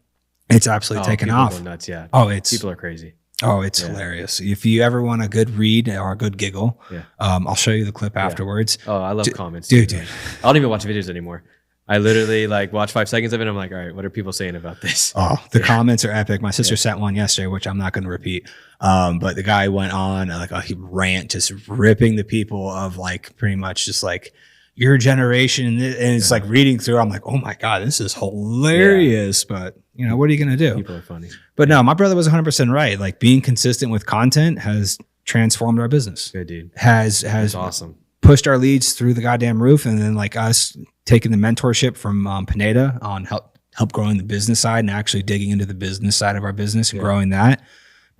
it's absolutely taken off. Go nuts, yeah. Oh, people are crazy. Oh, it's hilarious. If you ever want a good read or a good giggle, I'll show you the clip afterwards. Oh, I love comments. Dude. I don't even watch videos anymore. I literally like watch 5 seconds of it. And I'm like, all right, what are people saying about this? Oh, the comments are epic. My sister sent one yesterday, which I'm not going to repeat. But the guy went on like he rant, just ripping the people of like pretty much just like your generation. And it's like reading through, I'm like, oh my God, this is hilarious. But you know, what are you going to do? People are funny. But no, my brother was 100% right. Like being consistent with content has transformed our business. Good dude. Has awesome. Pushed our leads through the goddamn roof. And then like us taking the mentorship from Pineda on help growing the business side and actually digging into the business side of our business and growing that,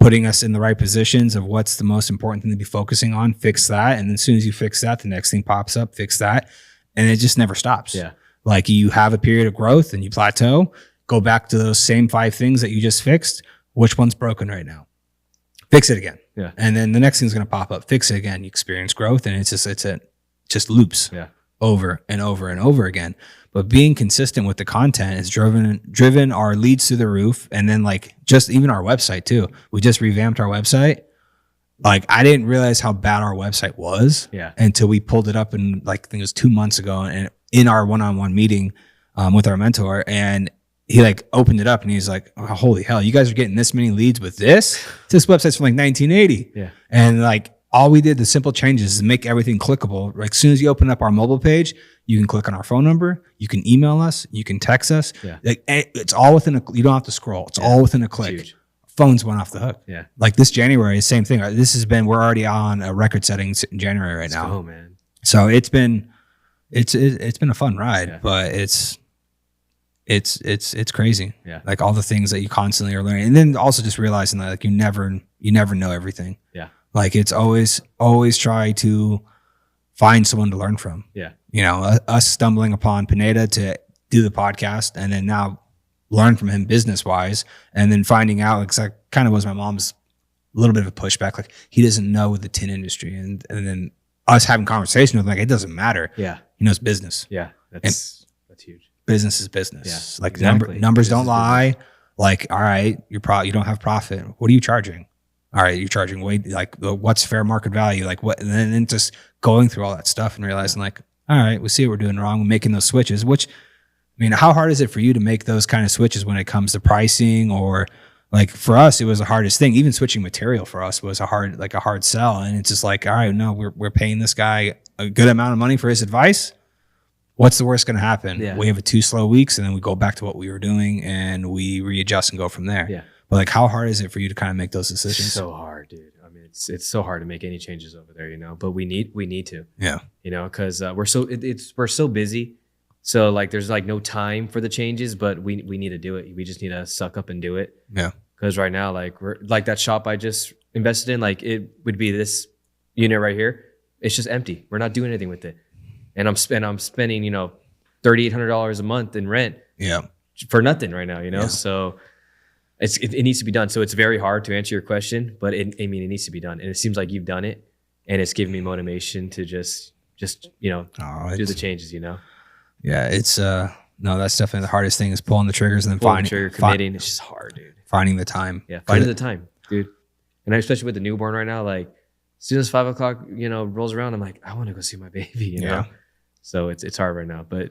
putting us in the right positions of what's the most important thing to be focusing on, fix that. And then as soon as you fix that, the next thing pops up, fix that. And it just never stops. Yeah. Like you have a period of growth and you plateau, go back to those same 5 things that you just fixed. Which one's broken right now? Fix it again. Yeah. And then the next thing's going to pop up. Fix it again. You experience growth and it just loops over and over and over again. But being consistent with the content has driven our leads through the roof. And then like just even our website too. We just revamped our website. Like I didn't realize how bad our website was until we pulled it up in like, I think it was 2 months ago and in our one-on-one meeting with our mentor. And he like opened it up and he's like, oh, holy hell, you guys are getting this many leads with this? This website's from like 1980. Yeah. And like all we did, the simple changes is make everything clickable. Like as soon as you open up our mobile page, you can click on our phone number, you can email us, you can text us. Yeah. Like it's all within you don't have to scroll. It's all within a click. Phones went off the hook. Yeah. Like this January, same thing. We're already on a record setting in January right now. Oh man. So it's been a fun ride, but it's crazy. Yeah. Like all the things that you constantly are learning. And then also just realizing that like you never know everything. Yeah. Like it's always try to find someone to learn from. Yeah. You know, us stumbling upon Pineda to do the podcast and then now learn from him business wise. And then finding out, like, that kind of was my mom's a little bit of a pushback. Like he doesn't know the tin industry. And then us having conversation with him, like, it doesn't matter. Yeah. He knows business. Yeah. That's huge. Business is business. Yeah, like exactly. Numbers don't lie. Like, all right, you don't have profit. What are you charging? All right, you're charging way like what's fair market value? Like what? And then just going through all that stuff and realizing like, all right, we see what we're doing wrong. We're making those switches. Which, I mean, how hard is it for you to make those kind of switches when it comes to pricing or like for us, it was the hardest thing. Even switching material for us was a hard sell. And it's just like, all right, no, we're paying this guy a good amount of money for his advice. What's the worst going to happen? Yeah. We have 2 slow weeks and then we go back to what we were doing and we readjust and go from there. Yeah. But like, how hard is it for you to kind of make those decisions? So hard, dude. I mean, it's so hard to make any changes over there, you know, but we need to, you know, cause we're so busy. So like, there's like no time for the changes, but we need to do it. We just need to suck up and do it. Yeah. Cause right now, like we're like that shop I just invested in, like it would be this unit right here, it's just empty. We're not doing anything with it. And I'm spending, $3,800 a month in rent for nothing right now, So it needs to be done. So it's very hard to answer your question, but it needs to be done. And it seems like you've done it, and it's given me motivation to just do the changes, Yeah, it's no, that's definitely the hardest thing is pulling the triggers and then committing. It's just hard, dude. Finding the time. Yeah, finding the time, dude. And especially with the newborn right now, like as soon as 5 o'clock, rolls around, I'm like, I want to go see my baby, you know? So it's hard right now, but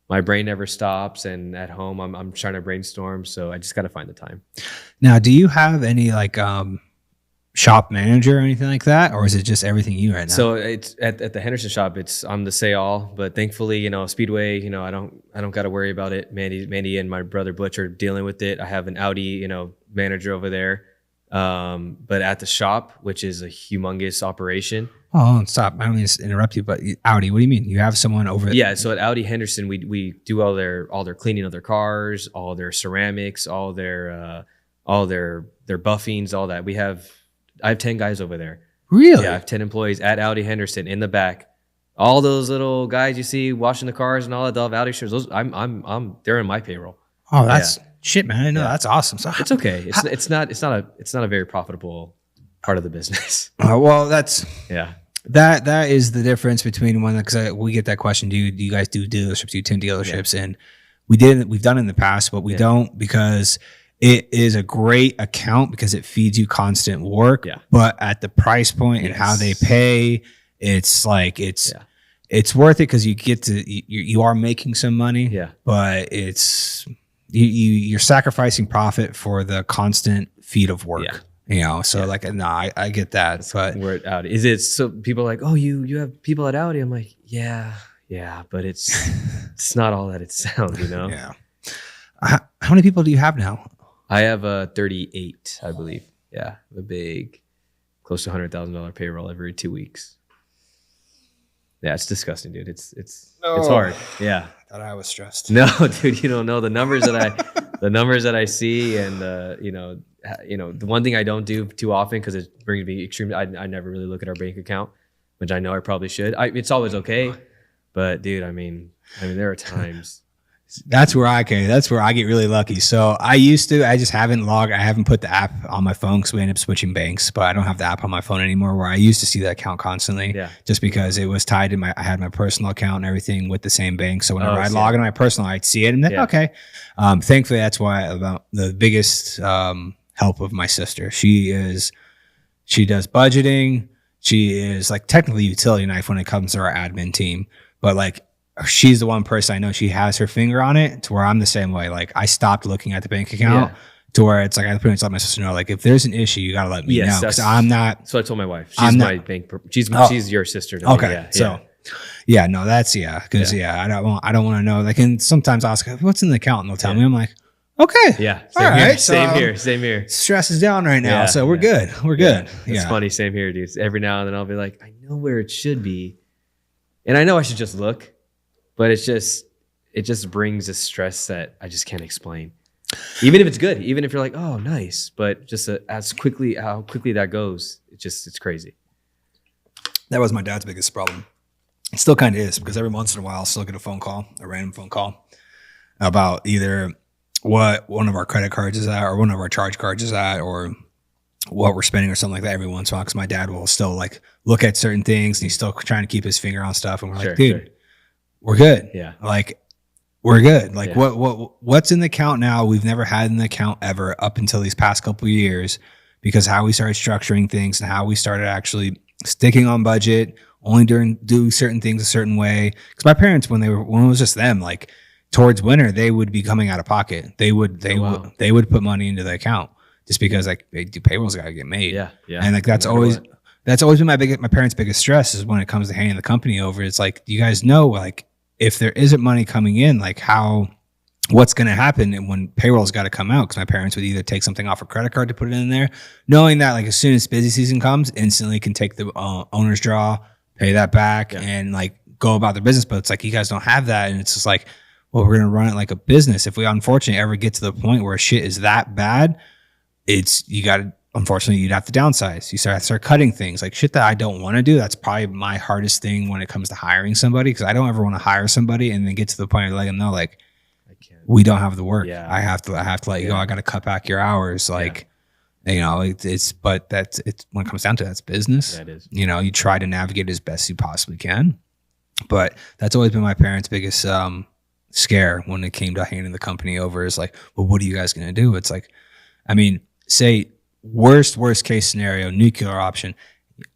my brain never stops. And at home, I'm trying to brainstorm. So I just got to find the time. Now, do you have any like shop manager or anything like that? Or is it just everything you right now? So it's at the Henderson shop, I'm the say all, but thankfully, Speedway, I don't got to worry about it. Mandy and my brother Butch are dealing with it. I have an Audi, manager over there. But at the shop, which is a humongous operation. Oh, stop. I don't mean to interrupt you, but Audi, what do you mean? You have someone over there? Yeah. So at Audi Henderson, we do all their cleaning of their cars, all their ceramics, all their buffings, all that. I have 10 guys over there. Really? Yeah. I have 10 employees at Audi Henderson in the back. All those little guys you see washing the cars and all that, they'll have Audi shirts. Those they're in my payroll. Oh, that's shit, man. I know. That's awesome. So it's okay. It's not a very profitable part of the business. Well, that's that is the difference between one, because we get that question. Do you guys do dealerships? Do you tint dealerships? And we've done it in the past, but we don't, because it is a great account because it feeds you constant work. Yeah. But at the price point and how they pay, it's like it's worth it because you get to you are making some money. Yeah. But it's you're sacrificing profit for the constant feed of work. Yeah. So like, no, I get that. But we're at Audi. Is it so people are like, oh, you have people at Audi? I'm like, yeah, but it's not all that it sounds, Yeah. How many people do you have now? I have 38, I believe. Yeah, a big, close to $100,000 payroll every 2 weeks. Yeah, it's disgusting, dude. It's hard. Yeah. I thought I was stressed. No, dude, you don't know the numbers that I see, and the one thing I don't do too often because it brings me extremely. I never really look at our bank account, which I know I probably should. It's always okay, but dude, I mean, there are times. That's where I get really lucky. So I just haven't I haven't put the app on my phone because we ended up switching banks, but I don't have the app on my phone anymore, where I used to see that account constantly. Yeah. Just because it was tied to I had my personal account and everything with the same bank. So whenever I log into my personal, I'd see it and then, okay. Thankfully that's why about the biggest, help of my sister. She does budgeting. She is like technically utility knife when it comes to our admin team, but like, she's the one person I know, she has her finger on it, to where I'm the same way. Like I stopped looking at the bank account to where it's like, I pretty much let my sister know, like, if there's an issue, you got to let me know. Cause I'm not. So I told my wife, she's my bank. She's your sister. To okay. Me. No, that's Cause I don't want to know. Like, and sometimes I'll ask, what's in the account? And they'll tell me, I'm like, okay. Yeah. Same here. Stress is down right now. So we're good. We're good. It's funny. Same here, dude. Every now and then I'll be like, I know where it should be. And I know I should just look. But it just brings a stress that I just can't explain. Even if it's good, even if you're like, oh, nice, but just how quickly that goes, it's crazy. That was my dad's biggest problem. It still kind of is, because every once in a while I'll still get a random phone call about either what one of our credit cards is at or one of our charge cards is at, or what we're spending or something like that every once in a while, because my dad will still like look at certain things and he's still trying to keep his finger on stuff, and we're like, dude. We're good. Yeah. Like we're good. Like what's in the account now? We've never had in the account ever up until these past couple of years, because how we started structuring things and how we started actually sticking on budget, only do certain things a certain way. Because my parents, when it was just them, like towards winter, they would be coming out of pocket. They would put money into the account just because like payrolls got to get made. Yeah. Yeah. And like that's always been my parents' biggest stress, is when it comes to handing the company over. It's like, you guys know, like, if there isn't money coming in, like what's going to happen, and when payroll's got to come out, because my parents would either take something off a credit card to put it in there, knowing that like as soon as busy season comes, instantly can take the owner's draw, pay that back, and like go about their business. But it's like, you guys don't have that, and it's just like, well, we're going to run it like a business. If we unfortunately ever get to the point where shit is that bad, you got to unfortunately, you'd have to downsize. You start cutting things like shit that I don't want to do. That's probably my hardest thing when it comes to hiring somebody, because I don't ever want to hire somebody and then get to the point where let them know like, I can't. We don't have the work. Yeah. I have to let you go. I got to cut back your hours. Like, you know, but it's when it comes down to that's business. That is. You know, you try to navigate as best you possibly can, but that's always been my parents' biggest scare when it came to handing the company over is like, well, what are you guys going to do? It's like, I mean, say worst case scenario, nuclear option,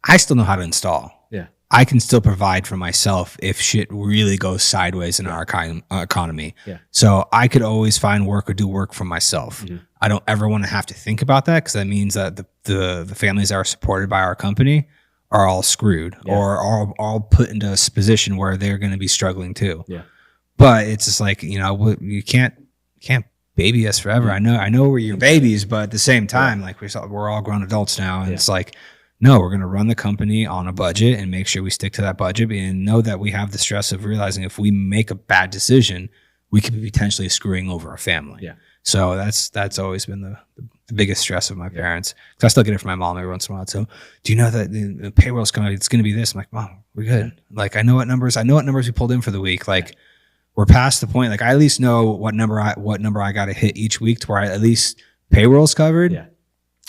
I still know how to install. Yeah. I can still provide for myself if shit really goes sideways in our economy. Yeah. So I could always find work or do work for myself. Mm-hmm. I don't ever want to have to think about that, because that means that the families that are supported by our company are all screwed or are all put into a position where they're going to be struggling too. Yeah. But it's just like, you know, you can't baby us forever. I know we're your babies, but at the same time, like we're all grown adults now, and it's like, no, we're going to run the company on a budget and make sure we stick to that budget, and know that we have the stress of realizing if we make a bad decision, we could be potentially screwing over our family. Yeah. So that's always been the biggest stress of my parents. Because I still get it from my mom every once in a while. So, do you know that the payroll's coming? It's going to be this. I'm like, Mom, we're good. Like, I know what numbers we pulled in for the week. Like, we're past the point. Like, I at least know what number I got to hit each week, to where at least payroll's covered,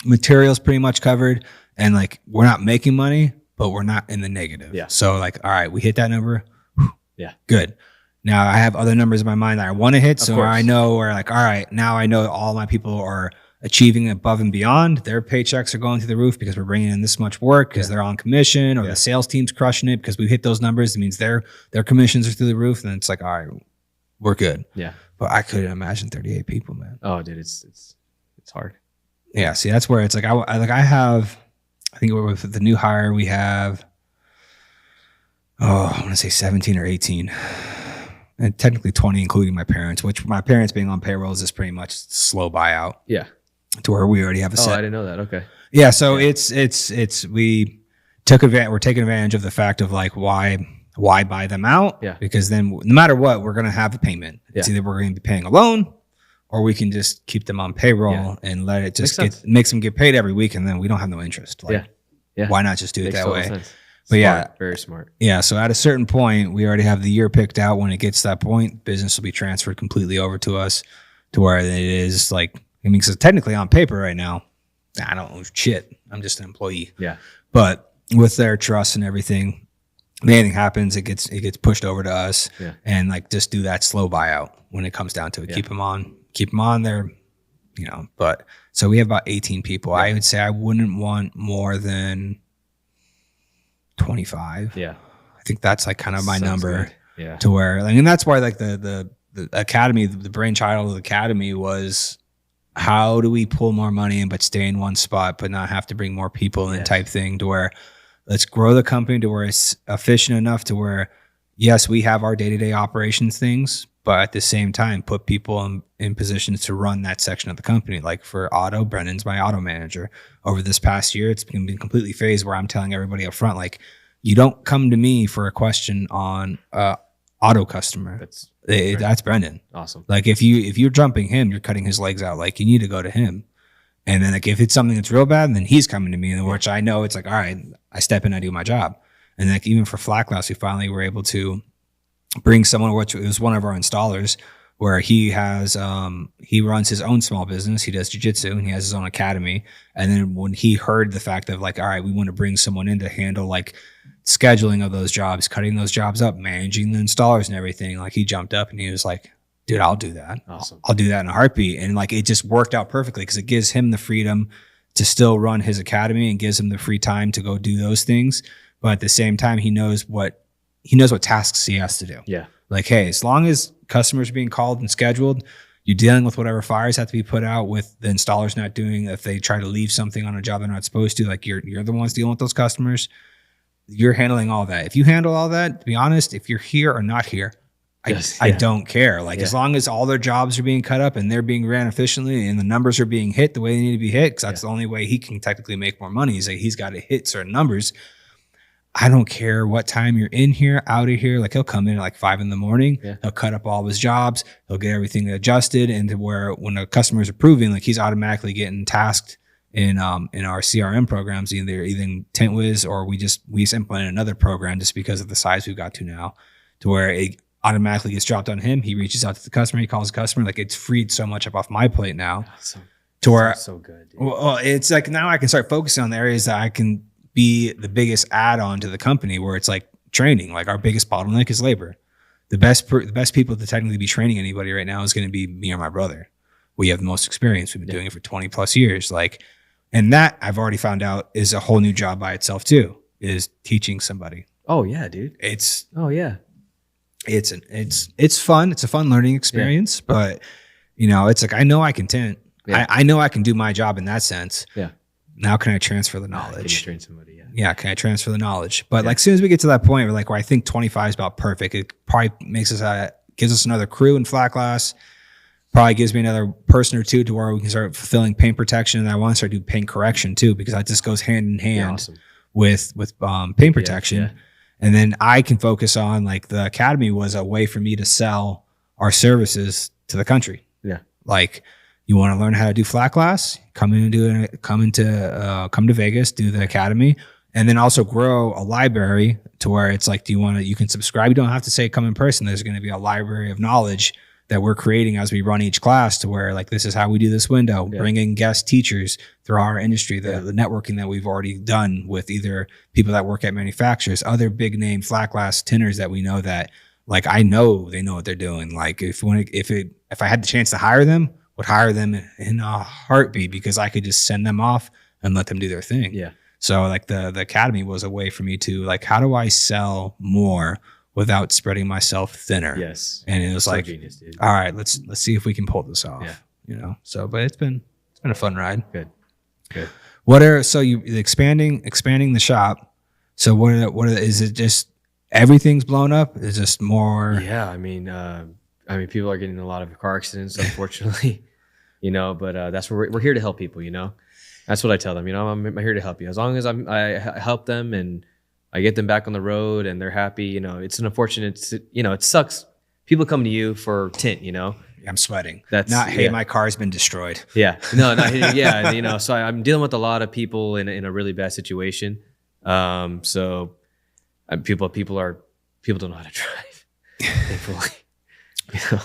materials pretty much covered, and like we're not making money, but we're not in the negative. Yeah. So like, all right, we hit that number. Yeah. Good. Now I have other numbers in my mind that I want to hit, so I know where like, all right, now I know all my people are achieving above and beyond. Their paychecks are going through the roof because we're bringing in this much work, because they're on commission, or the sales team's crushing it because we hit those numbers. It means their commissions are through the roof, and it's like, all right, we're good. Yeah. But I couldn't imagine 38 people, man. Oh, dude, it's hard. Yeah. See, that's where it's like, I think with the new hire we have, I want to say 17 or 18. And technically 20, including my parents, which my parents being on payroll is just pretty much slow buyout. Yeah. To where we already have a set. Oh, I didn't know that. Okay. Yeah. So we're taking advantage of the fact of like, why buy them out? Yeah. Because then no matter what, we're going to have a payment. It's either we're going to be paying a loan, or we can just keep them on payroll and let it just makes them get paid every week. And then we don't have no interest. Like, why not just do it that way? Sense. But smart, very smart. Yeah. So at a certain point, we already have the year picked out. When it gets to that point, business will be transferred completely over to us, to where it is like, I mean, because technically on paper right now, I don't own shit. I'm just an employee. Yeah. But with their trust and everything, if anything happens, it gets pushed over to us, and like just do that slow buyout when it comes down to it. Yeah. Keep them on there, you know. But so we have about 18 people. Yeah. I would say I wouldn't want more than 25. Yeah. I think that's like kind of my number. Good. Yeah. To where, I mean, that's why like the academy, the brainchild of the academy was, how do we pull more money in but stay in one spot but not have to bring more people in, type thing, to where let's grow the company to where it's efficient enough to where, yes, we have our day-to-day operations things, but at the same time put people in positions to run that section of the company. Like for auto, Brendan's my auto manager. Over this past year, it's been completely phased where I'm telling everybody up front, like, you don't come to me for a question on auto customer. That's Brendan. Awesome. Like if you're jumping him, you're cutting his legs out. Like you need to go to him. And then like if it's something that's real bad, then he's coming to me, in which I know it's like, all right, I step in, I do my job. And like even for Flat Glass, we finally were able to bring someone, which was one of our installers, where he has he runs his own small business. He does jiu-jitsu and he has his own academy. And then when he heard the fact of like, all right, we want to bring someone in to handle like scheduling of those jobs, cutting those jobs up, managing the installers and everything, like he jumped up and he was like, dude, I'll do that. Awesome. I'll do that in a heartbeat. And like it just worked out perfectly because it gives him the freedom to still run his academy and gives him the free time to go do those things. But at the same time, he knows what tasks he has to do. Yeah. Like, hey, as long as customers are being called and scheduled, you're dealing with whatever fires have to be put out, with the installers not doing, if they try to leave something on a job they're not supposed to, like you're the ones dealing with those customers. You're handling all that. If you handle all that, to be honest, if you're here or not here, I don't care. Like as long as all their jobs are being cut up and they're being ran efficiently and the numbers are being hit the way they need to be hit, because that's the only way he can technically make more money, is that he's got to hit certain numbers. I don't care what time you're in here, out of here. Like he'll come in at like 5 a.m. Yeah. He'll cut up all of his jobs. He'll get everything adjusted, and to where when a customer's approving, like he's automatically getting tasked in our CRM programs, either TintWiz or we just implemented another program just because of the size we've got to now, to where it automatically gets dropped on him. He reaches out to the customer. He calls the customer. Like, it's freed so much up off my plate now. To where so good. Dude. Well, it's like now I can start focusing on the areas that I can be the biggest add-on to the company, where it's like training. Like, our biggest bottleneck is labor. The best people to technically be training anybody right now is going to be me or my brother. We have the most experience. We've been doing it for 20 plus years. Like, and that I've already found out is a whole new job by itself too, is teaching somebody. Oh yeah, dude. It's fun. It's a fun learning experience, but it's like, I know I can tint. Yeah. I know I can do my job in that sense. Yeah. Now can I transfer the knowledge? Can you train somebody? Yeah. Yeah. Can I transfer the knowledge? But like, as soon as we get to that point where I think 25 is about perfect, it probably gives us another crew in flat glass. Probably gives me another person or two to where we can start fulfilling paint protection. And I want to start doing paint correction too, because that just goes hand in hand with paint protection. Yeah. And then I can focus on, like, the academy was a way for me to sell our services to the country. Yeah. Like, you want to learn how to do flat glass, come to Vegas, do the academy, and then also grow a library to where it's like, you can subscribe. You don't have to say come in person. There's going to be a library of knowledge that we're creating as we run each class, to where, like, this is how we do this window, bring in guest teachers through our industry, the networking that we've already done with either people that work at manufacturers, other big name flat glass tinners that we know that, like, I know they know what they're doing. Like, if I had the chance to hire them, would hire them in a heartbeat, because I could just send them off and let them do their thing. Yeah. So, like, the academy was a way for me to, like, how do I sell more without spreading myself thinner? Yes. And it was so like, genius, dude. All right, let's see if we can pull this off. Yeah. So, but it's been a fun ride. Good. So you expanding the shop. So is it just everything's blown up? Is just more? Yeah. I mean, people are getting in a lot of car accidents, unfortunately, but that's where we're here to help people, That's what I tell them, I'm here to help you. As long as I help them and I get them back on the road and they're happy, it's an unfortunate, it sucks. People come to you for tint, I'm sweating. That's not, hey, my car's been destroyed. Yeah. No, yeah. So I'm dealing with a lot of people in a really bad situation. So people don't know how to drive, thankfully.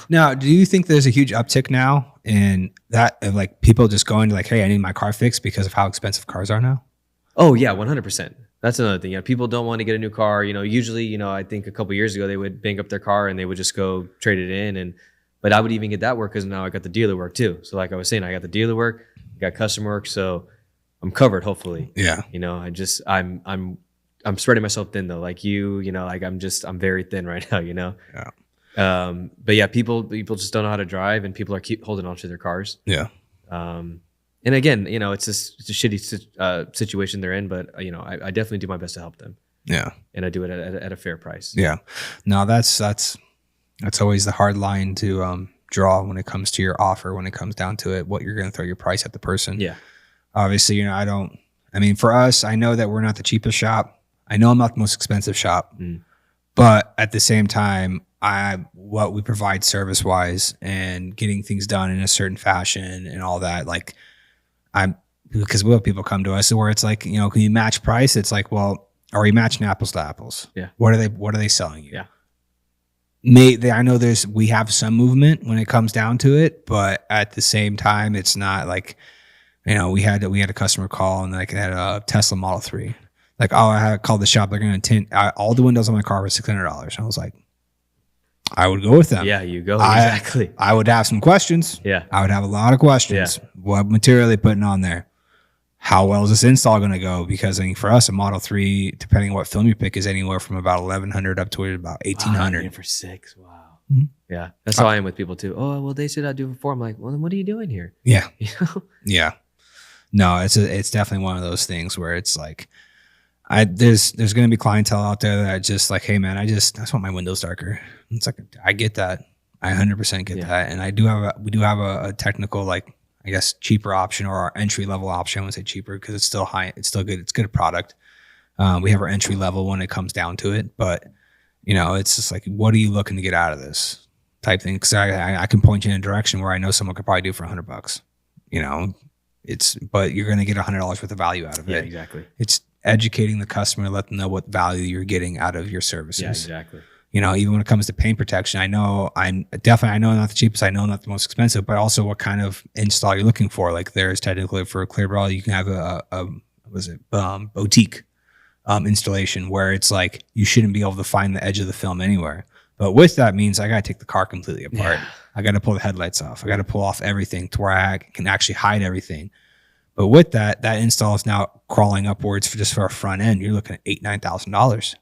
Now, do you think there's a huge uptick now in that, of like people just going to, like, hey, I need my car fixed because of how expensive cars are now? Oh yeah, 100%. That's another thing. People don't want to get a new car. Usually, I think a couple of years ago they would bang up their car and they would just go trade it in. But I would even get that work because now I got the dealer work too. So like I was saying, I got the dealer work, I got customer work, so I'm covered hopefully. Yeah. I'm spreading myself thin though. Like I'm very thin right now. Yeah. But yeah, people just don't know how to drive, and people keep holding on to their cars. Yeah. And again, it's a shitty situation they're in, but I definitely do my best to help them. Yeah. And I do it at a fair price. Yeah. No, that's always the hard line to draw when it comes to your offer, when it comes down to it, what you're going to throw your price at the person. Yeah. Obviously, for us, I know that we're not the cheapest shop. I know I'm not the most expensive shop, but at the same time, what we provide service wise and getting things done in a certain fashion and all that, because we have people come to us where it's like, can you match price? It's like, well, are we matching apples to apples? Yeah. What are they selling you? Yeah. I know we have some movement when it comes down to it, but at the same time, it's not like, we had a customer call and like they had a Tesla Model 3. Like, oh, I had called the shop. They're going to tint all the windows on my car were $600. And I was like, I would go with them. Yeah, you go. Exactly. I would have some questions. Yeah. I would have a lot of questions. Yeah. What material are they putting on there? How well is this install going to go? Because for us, a Model 3, depending on what film you pick, is anywhere from about $1,100 up to about $1,800. Wow, for 6. Wow. Mm-hmm. Yeah. That's how I am with people too. Oh, well, they said I'd do it for. I'm like, well, then what are you doing here? Yeah. Yeah. No, it's definitely one of those things where it's like, there's going to be clientele out there that just like, hey man, I just want my windows darker. It's like, I get that. I 100% get that. And we do have a technical, like, I guess, cheaper option, or our entry level option. I wouldn't say cheaper because it's still high. It's still good. It's good product. We have our entry level when it comes down to it, but it's just like, what are you looking to get out of this type thing? Cause I can point you in a direction where I know someone could probably do for $100, but you're going to get $100 worth of value out of it. Yeah, exactly. It's educating the customer, let them know what value you're getting out of your services. Yeah, exactly. You know, even when it comes to paint protection, I know I'm not the cheapest. I know not the most expensive, but also what kind of install you're looking for. Like there's technically for Clear, you can have a boutique installation where it's like you shouldn't be able to find the edge of the film anywhere. But with that means I got to take the car completely apart. Yeah. I got to pull the headlights off. I got to pull off everything to where I can actually hide everything. But with that install is now crawling upwards for a front end. You're looking at $8,000-$9,000.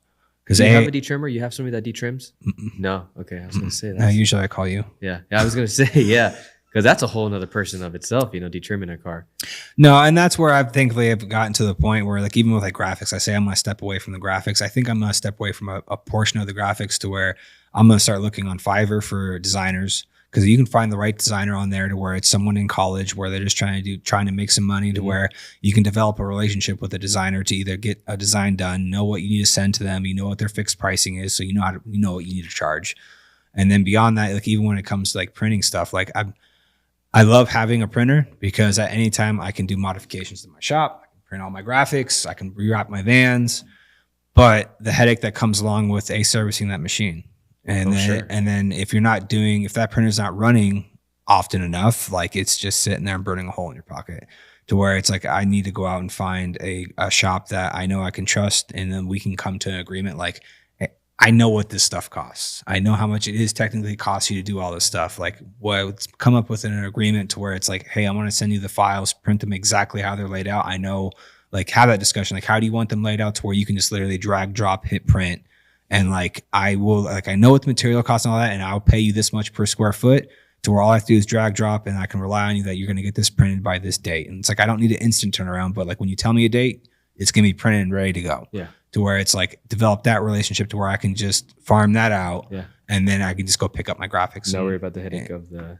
Do you have a detrimmer? You have somebody that detrims? No. Okay. I was going to say that. Usually I call you. Yeah. I was going to say, yeah. Because that's a whole nother person of itself, you know, detrimming a car. No, and that's where I've thankfully have gotten to the point where, like, even with like graphics, I say I'm going to step away from the graphics. I think I'm going to step away from a portion of the graphics to where I'm going to start looking on Fiverr for designers, because you can find the right designer on there to where it's someone in college where they're just trying to make some money, to where you can develop a relationship with a designer to either get a design done, know what you need to send to them, you know what their fixed pricing is, so you know what you need to charge. And then beyond that, like even when it comes to like printing stuff, like I love having a printer, because at any time I can do modifications to my shop, I can print all my graphics, I can rewrap my vans, but the headache that comes along with servicing that machine. And then if that printer's not running often enough, like it's just sitting there and burning a hole in your pocket, to where it's like I need to go out and find a shop that I know I can trust, and then we can come to an agreement. Like, I know what this stuff costs. I know how much it is technically costs you to do all this stuff. Like, let's come up with an agreement to where it's like, hey, I want to send you the files, print them exactly how they're laid out. I know, like, have that discussion. Like, how do you want them laid out to where you can just literally drag, drop, hit print. And like, I know what the material costs and all that, and I'll pay you this much per square foot, to where all I have to do is drag, drop, and I can rely on you that you're going to get this printed by this date. And it's like, I don't need an instant turnaround, but like when you tell me a date, it's going to be printed and ready to go. Yeah. To where it's like develop that relationship to where I can just farm that out. Yeah. And then I can just go pick up my graphics. Not worry about the headache of the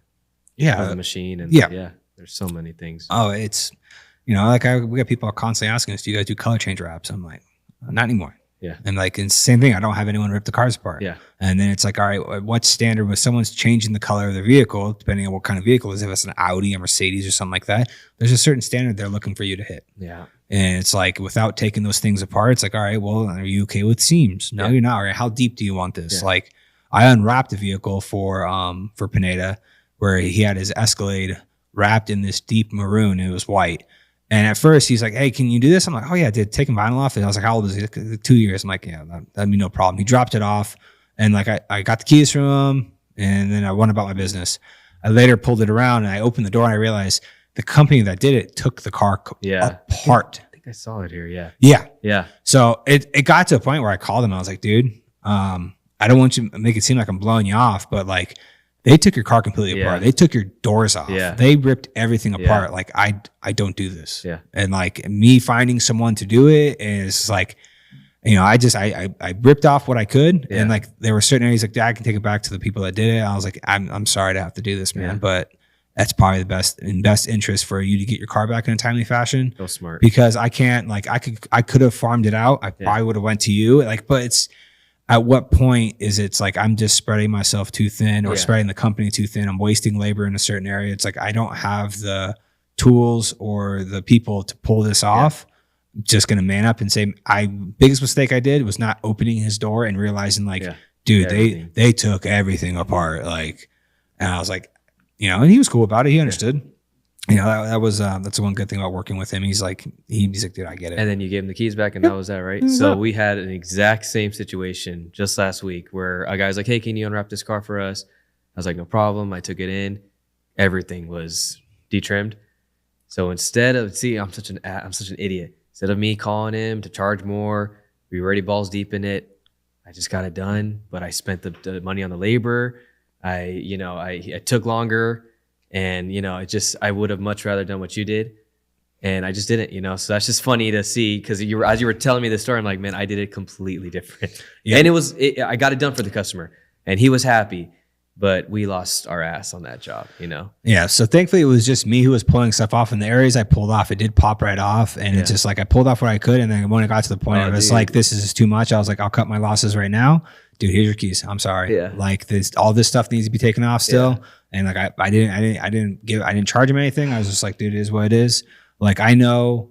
machine. And there's so many things. Oh, it's, like we got people constantly asking us, do you guys do color change wraps? I'm like, not anymore. Yeah. And like, it's the same thing. I don't have anyone rip the cars apart. Yeah. And then it's like, all right, what's standard when someone's changing the color of their vehicle, depending on what kind of vehicle it is, if it's an Audi, a Mercedes, or something like that, there's a certain standard they're looking for you to hit. Yeah. And it's like, without taking those things apart, it's like, all right, well, are you okay with seams? No, you're not. All right, how deep do you want this? Yeah. Like, I unwrapped a vehicle for Pineda, where he had his Escalade wrapped in this deep maroon, and it was white. And at first he's like, hey, can you do this? I'm like, oh yeah, I did. Taking vinyl off. And I was like, how old is he? 2 years. I'm like, yeah, that'd be no problem. He dropped it off, and like I got the keys from him, and then I went about my business. I later pulled it around, and I opened the door, and I realized the company that did it took the car apart. I think I saw it here. Yeah. Yeah. Yeah. So it got to a point where I called him. I was like, dude, I don't want you to make it seem like I'm blowing you off, but like, they took your car completely apart. They took your doors off. Yeah. They ripped everything apart. Yeah. Like, I don't do this. Yeah. And like, me finding someone to do it is like, I ripped off what I could. Yeah. And like, there were certain areas like, Dad, I can take it back to the people that did it. I was like, I'm sorry to have to do this, man. Yeah. But that's probably the best interest for you to get your car back in a timely fashion. So smart. Because I can't, like, I could have farmed it out. I probably would have went to you. Like, but it's, at what point is it's like I'm just spreading myself too thin, or spreading the company too thin? I'm wasting labor in a certain area. It's like I don't have the tools or the people to pull this off. I'm just gonna man up and say, biggest mistake I did was not opening his door and realizing like, dude, they took everything apart. Like, and I was like, and he was cool about it. He understood. That was that's the one good thing about working with him. He's like, dude, I get it. And then you gave him the keys back, and that was that, right? So we had an exact same situation just last week where a guy's like, hey, can you unwrap this car for us? I was like, no problem. I took it in. Everything was detrimmed. So instead of, I'm such an idiot. Instead of me calling him to charge more, we were already balls deep in it. I just got it done, but I spent the money on the labor. I took longer. And, I would have much rather done what you did. And I just didn't, so that's just funny to see, because as you were telling me the story, I'm like, man, I did it completely different. Yeah. And I got it done for the customer, and he was happy, but we lost our ass on that job, Yeah. So thankfully it was just me who was pulling stuff off, in the areas I pulled off, it did pop right off. And it's just like, I pulled off what I could. And then when it got to the point of it's like, this is just too much, I was like, I'll cut my losses right now. dude, here's your keys. I'm sorry. Yeah. Like all this stuff needs to be taken off still. Yeah. And like, I didn't charge him anything. I was just like, dude, it is what it is. Like, I know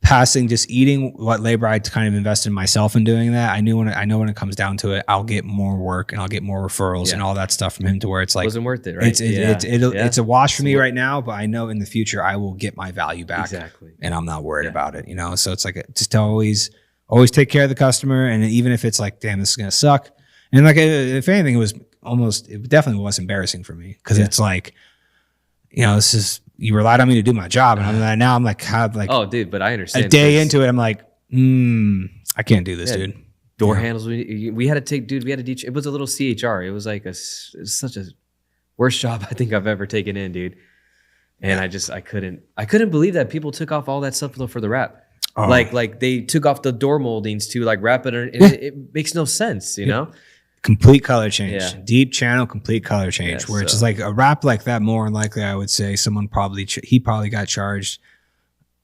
passing just eating what labor I kind of invested in myself in doing that. I know when it comes down to it, I'll get more work and I'll get more referrals and all that stuff from him to where it's like, wasn't worth it, right? It's a wash for me right now, but I know in the future I will get my value back. Exactly. And I'm not worried about it, So it's like, just always take care of the customer. And even if it's like, damn, this is going to suck. And like, if anything, it definitely was embarrassing for me. Cause it's like, you relied on me to do my job. And now I'm like, oh dude, but I understand. A day into it, I'm like, I can't do this, dude. Door handles. We had to take, dude, we had to teach. It was a little CHR. It was like such a worst job I think I've ever taken in, dude. And I couldn't believe that people took off all that stuff for the wrap. Oh. Like they took off the door moldings to like wrap it. It makes no sense, you know? Complete color change, deep channel, complete color change. Where it's just like a wrap like that. More than likely, I would say someone he probably got charged.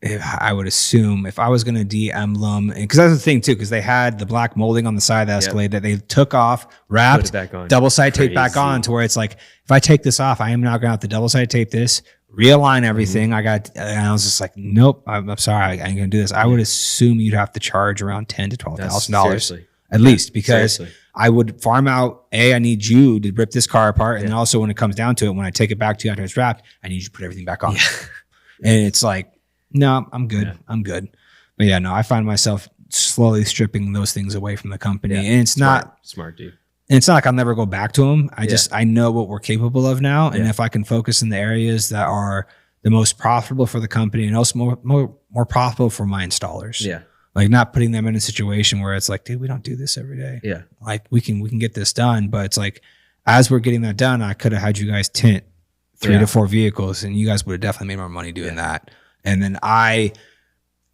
I would assume if I was going to de-emblem, because that's the thing too, because they had the black molding on the side of the Escalade that they took off, wrapped, double side tape back on, to where it's like, if I take this off, I am now going to have to double side tape this, realign everything. And I was just like, nope, I'm sorry, I ain't going to do this. I would assume you'd have to charge around $10,000 to $12,000 at least, because seriously. I would farm out, I need you to rip this car apart. And then also when it comes down to it, when I take it back to you after it's wrapped, I need you to put everything back on. Yeah. And it's like, no, I'm good. Yeah. I'm good. But yeah, no, I find myself slowly stripping those things away from the company. Yeah. And it's smart, dude. And it's not like I'll never go back to them. I know what we're capable of now. And if I can focus in the areas that are the most profitable for the company and also more profitable for my installers. Yeah. Like not putting them in a situation where it's like, dude, we don't do this every day. Yeah. Like we can get this done. But it's like, as we're getting that done, I could have had you guys tint 3 to 4 vehicles and you guys would have definitely made more money doing that. And then I,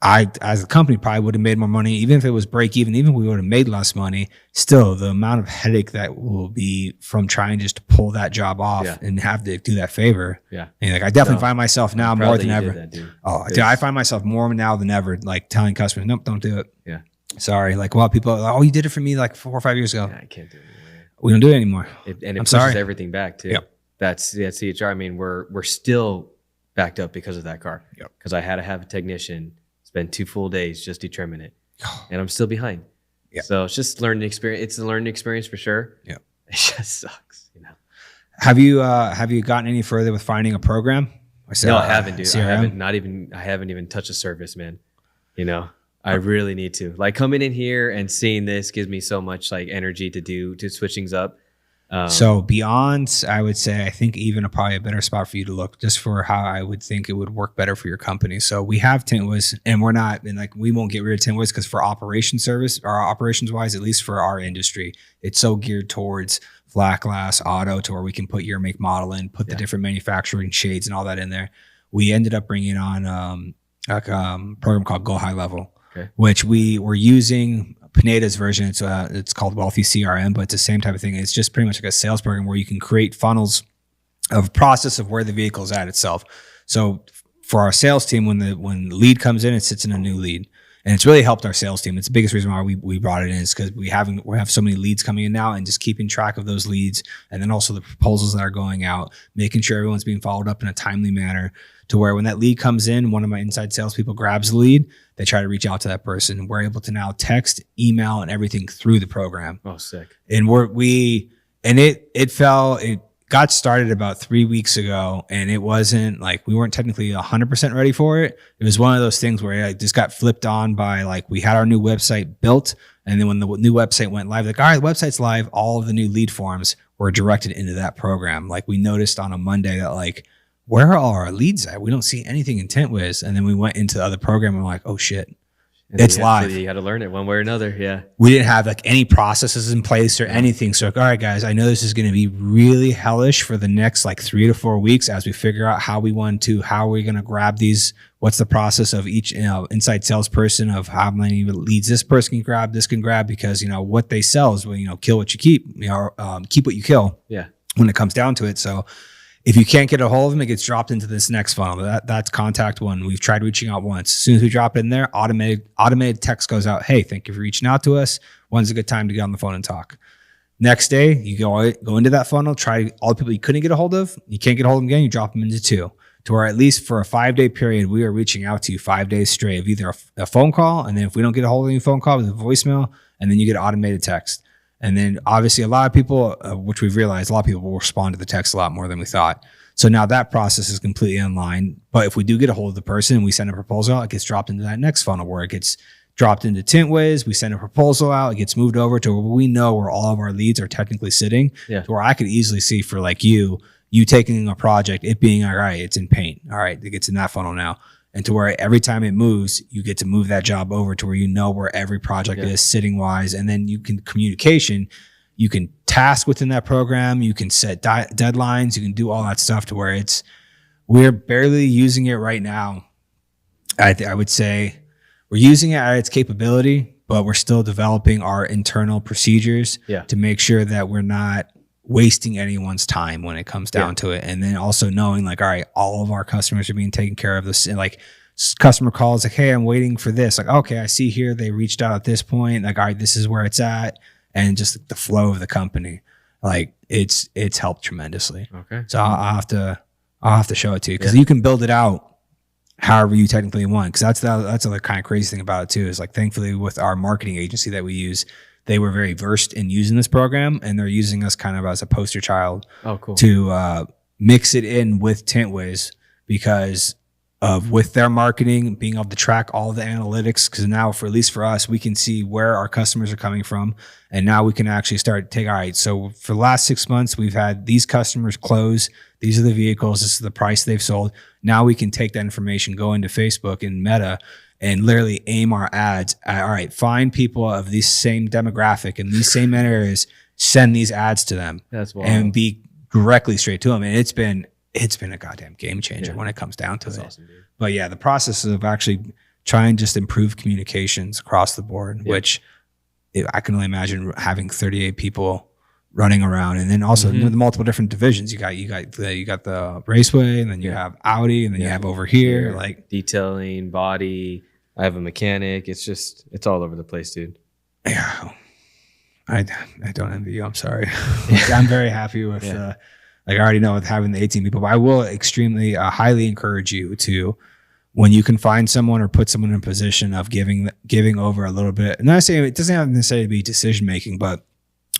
as a company, probably would have made more money, even if it was break even, even if we would have made less money. Still, the amount of headache that will be from trying just to pull that job off and have to do that favor. Yeah. And like, I definitely find myself now more than ever. I find myself more now than ever, like telling customers, nope, don't do it. Yeah. Sorry. Like, well, people are like, oh, you did it for me like 4 or 5 years ago. Yeah, I can't do it anymore. We don't do it anymore. And it pushes everything back too. Yep. That's CHR. I mean, we're still backed up because of that car. Yep. Because I had to have a technician spend 2 full days just determine it. And I'm still behind. Yeah. So it's just learning experience. It's a learning experience for sure. Yeah. It just sucks, Have you gotten any further with finding a program? No, I haven't, dude. CRM? I haven't even touched a service, man. I really need to. Like coming in here and seeing this gives me so much like energy to switch things up. So beyond, I would say, I think even probably a better spot for you to look just for how I would think it would work better for your company. So we have Tintwiz, and we won't get rid of Tintwiz because for operations wise, at least for our industry, it's so geared towards flat glass auto to where we can put your make model in, put the different manufacturing shades and all that in there. We ended up bringing on a program called Go High Level, which we were using Pineda's version. It's called Wealthy CRM, but it's the same type of thing. It's just pretty much like a sales program where you can create funnels of process of where the vehicle's at itself. So for our sales team, when the lead comes in, it sits in a new lead. And it's really helped our sales team. It's the biggest reason why we brought it in is because we have so many leads coming in now, and just keeping track of those leads, and then also the proposals that are going out, making sure everyone's being followed up in a timely manner to where when that lead comes in, one of my inside salespeople grabs the lead, they try to reach out to that person, and we're able to now text, email, and everything through the program. Oh, sick. And it got started about 3 weeks ago, and it wasn't like we weren't technically 100% ready for it. It was one of those things where it just got flipped on by like we had our new website built, and then when the new website went live, like, all right, the website's live, all of the new lead forms were directed into that program. Like we noticed on a Monday that like, where are all our leads at? We don't see anything in Tintwiz. And then we went into the other program and we're like, oh shit, it's live. So you got to learn it one way or another. Yeah. We didn't have like any processes in place or anything. So like, all right, guys, I know this is going to be really hellish for the next like 3 to 4 weeks as we figure out how we're going to grab these. What's the process of each inside salesperson of how many leads this person can grab, because what they sell is kill what you keep, keep what you kill. Yeah. When it comes down to it. So if you can't get a hold of them, it gets dropped into this next funnel. That's contact one. We've tried reaching out once. As soon as we drop it in there, automated text goes out. Hey, thank you for reaching out to us. When's a good time to get on the phone and talk? Next day, you go into that funnel, try all the people you couldn't get a hold of. You can't get a hold of them again, you drop them into 2. To where at least for a 5-day period, we are reaching out to you 5 days straight of either a phone call, and then if we don't get a hold of you, phone call with a voicemail, and then you get automated text. And then obviously a lot of people, which we've realized, a lot of people will respond to the text a lot more than we thought. So now that process is completely online. But if we do get a hold of the person and we send a proposal out, it gets dropped into that next funnel where it gets dropped into TintWiz. We send a proposal out. It gets moved over to where we know where all of our leads are technically sitting. To where I could easily see for like you taking a project, it being, all right, it's in paint. All right, it gets in that funnel now. And to where every time it moves, you get to move that job over to where you know where every project is sitting wise. And then you can communication, you can task within that program. You can set deadlines. You can do all that stuff to where we're barely using it right now. I would say we're using it at its capability, but we're still developing our internal procedures to make sure that we're not wasting anyone's time when it comes down to it. And then also knowing like, all right, all of our customers are being taken care of. This, like customer calls like, hey, I'm waiting for this. Like, okay, I see here they reached out at this point. Like, all right, this is where it's at. And just the flow of the company, like it's helped tremendously. Okay. So I'll have to show it to you because you can build it out however you technically want. Because that's the other kind of crazy thing about it too, is like thankfully with our marketing agency that we use, they were very versed in using this program, and they're using us kind of as a poster child to mix it in with TintWiz because of with their marketing, being able to track all the analytics. Because now, for at least for us, we can see where our customers are coming from, and now we can actually start to take. All right, so for the last 6 months, we've had these customers close. These are the vehicles. This is the price they've sold. Now we can take that information, go into Facebook and Meta, and literally aim our ads at, all right, find people of this same demographic in these same areas, send these ads to them. That's wild. And be directly straight to them. And it's been a goddamn game changer when it comes down to it. Awesome, dude. But yeah, the process of actually trying just improve communications across the board, which I can only imagine having 38 people running around, and then also the multiple different divisions. You got the Raceway, and then you have Audi, and then you have over here like detailing, body. I have a mechanic. It's all over the place, dude. Yeah, I don't envy you. I'm sorry. Like, I'm very happy with. Like I already know with having the 18 people, but I will extremely highly encourage you to, when you can find someone or put someone in a position of giving over a little bit. And I'm not saying it doesn't have necessarily be decision making, but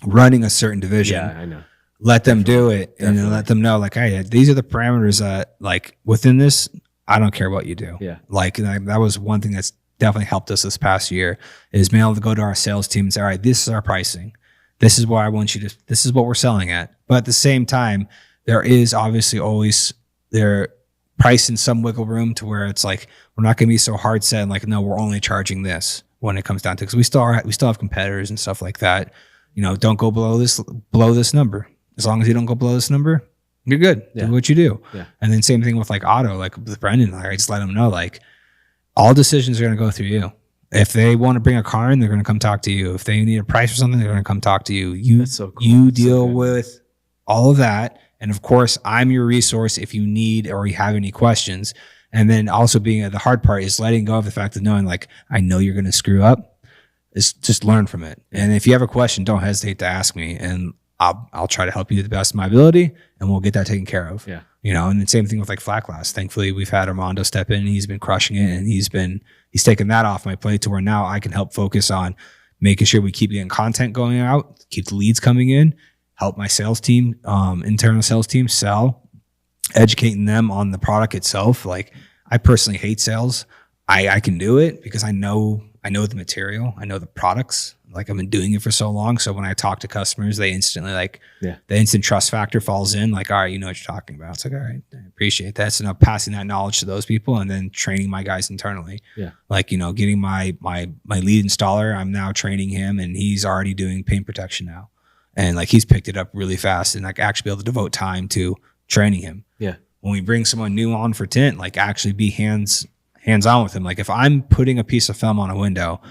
running a certain division. Yeah, I know. Let them do it, and then let them know like, hey, these are the parameters that like within this. I don't care what you do. Yeah, like that was one thing that's definitely helped us this past year is being able to go to our sales team and say, all right, this is our pricing. This is what I want you to, this is what we're selling at. But at the same time, there is obviously always their price in some wiggle room to where it's like, we're not going to be so hard set and like, no, we're only charging this when it comes down to, because we still have competitors and stuff like that. You know, don't go below this number. As long as you don't go below this number, you're good. Do what you do. Yeah. And then same thing with like auto, like with Brendan, like I just let them know, like all decisions are going to go through you. If they want to bring a car in, they're going to come talk to you. If they need a price for something, they're going to come talk to you. You deal with all of that. And of course, I'm your resource if you need or you have any questions. And then also being the hard part is letting go of the fact of knowing like, I know you're going to screw up. Is just learn from it. And if you have a question, don't hesitate to ask me, and I'll try to help you to the best of my ability, and we'll get that taken care of. Yeah. You know, and the same thing with like flat glass. Thankfully, we've had Armando step in, and he's been crushing it, and he's taken that off my plate to where now I can help focus on making sure we keep getting content going out, keep the leads coming in, help my sales team, internal sales team sell, educating them on the product itself. Like I personally hate sales. I can do it because I know the material, I know the products. Like I've been doing it for so long. So when I talk to customers, they instantly the instant trust factor falls in. Like, all right, you know what you're talking about. It's like, all right, I appreciate that. So now passing that knowledge to those people and then training my guys internally. Yeah. Like, you know, getting my lead installer, I'm now training him, and he's already doing paint protection now. And like, he's picked it up really fast, and like actually be able to devote time to training him. Yeah. When we bring someone new on for tint, like actually be hands-on with him. Like if I'm putting a piece of film on a window,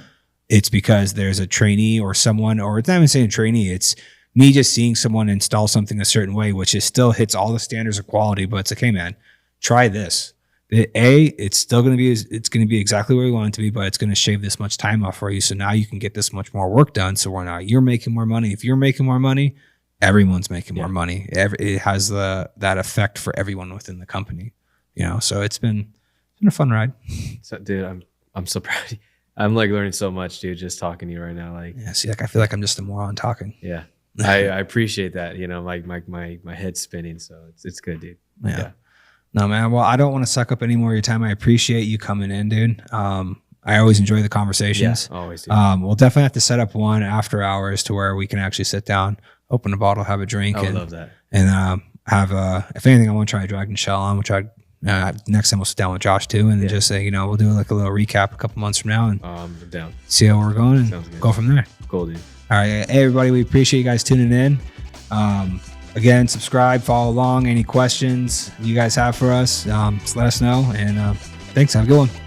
it's because there's a trainee or someone, or it's not even saying trainee, it's me just seeing someone install something a certain way, which is still hits all the standards of quality, but it's like, hey man, try this. It's still going to be, it's going to be exactly where you want it to be, but it's going to shave this much time off for you. So now you can get this much more work done. So now you're making more money. If you're making more money, everyone's making more money. It has that effect for everyone within the company, you know? So it's been a fun ride. So, dude, I'm so proud of you. I'm like learning so much, dude, just talking to you right now. Like, yeah, see, like I feel like I'm just a moron talking. Yeah. I appreciate that. You know, like my head's spinning. So it's good, dude. Yeah. No, man. Well, I don't want to suck up any more of your time. I appreciate you coming in, dude. I always enjoy the conversations. Yeah, always do. We'll definitely have to set up one after hours to where we can actually sit down, open a bottle, have a drink. I would love that. And have if anything, I want to try Dragon Shell on. We'll try next time we'll sit down with Josh too, and just say, you know, we'll do like a little recap a couple months from now and I'm down. See how we're going and go from there. Cool, dude. All right, hey everybody, we appreciate you guys tuning in. Again, subscribe, follow along. Any questions you guys have for us, just let us know. And thanks. Have a good one.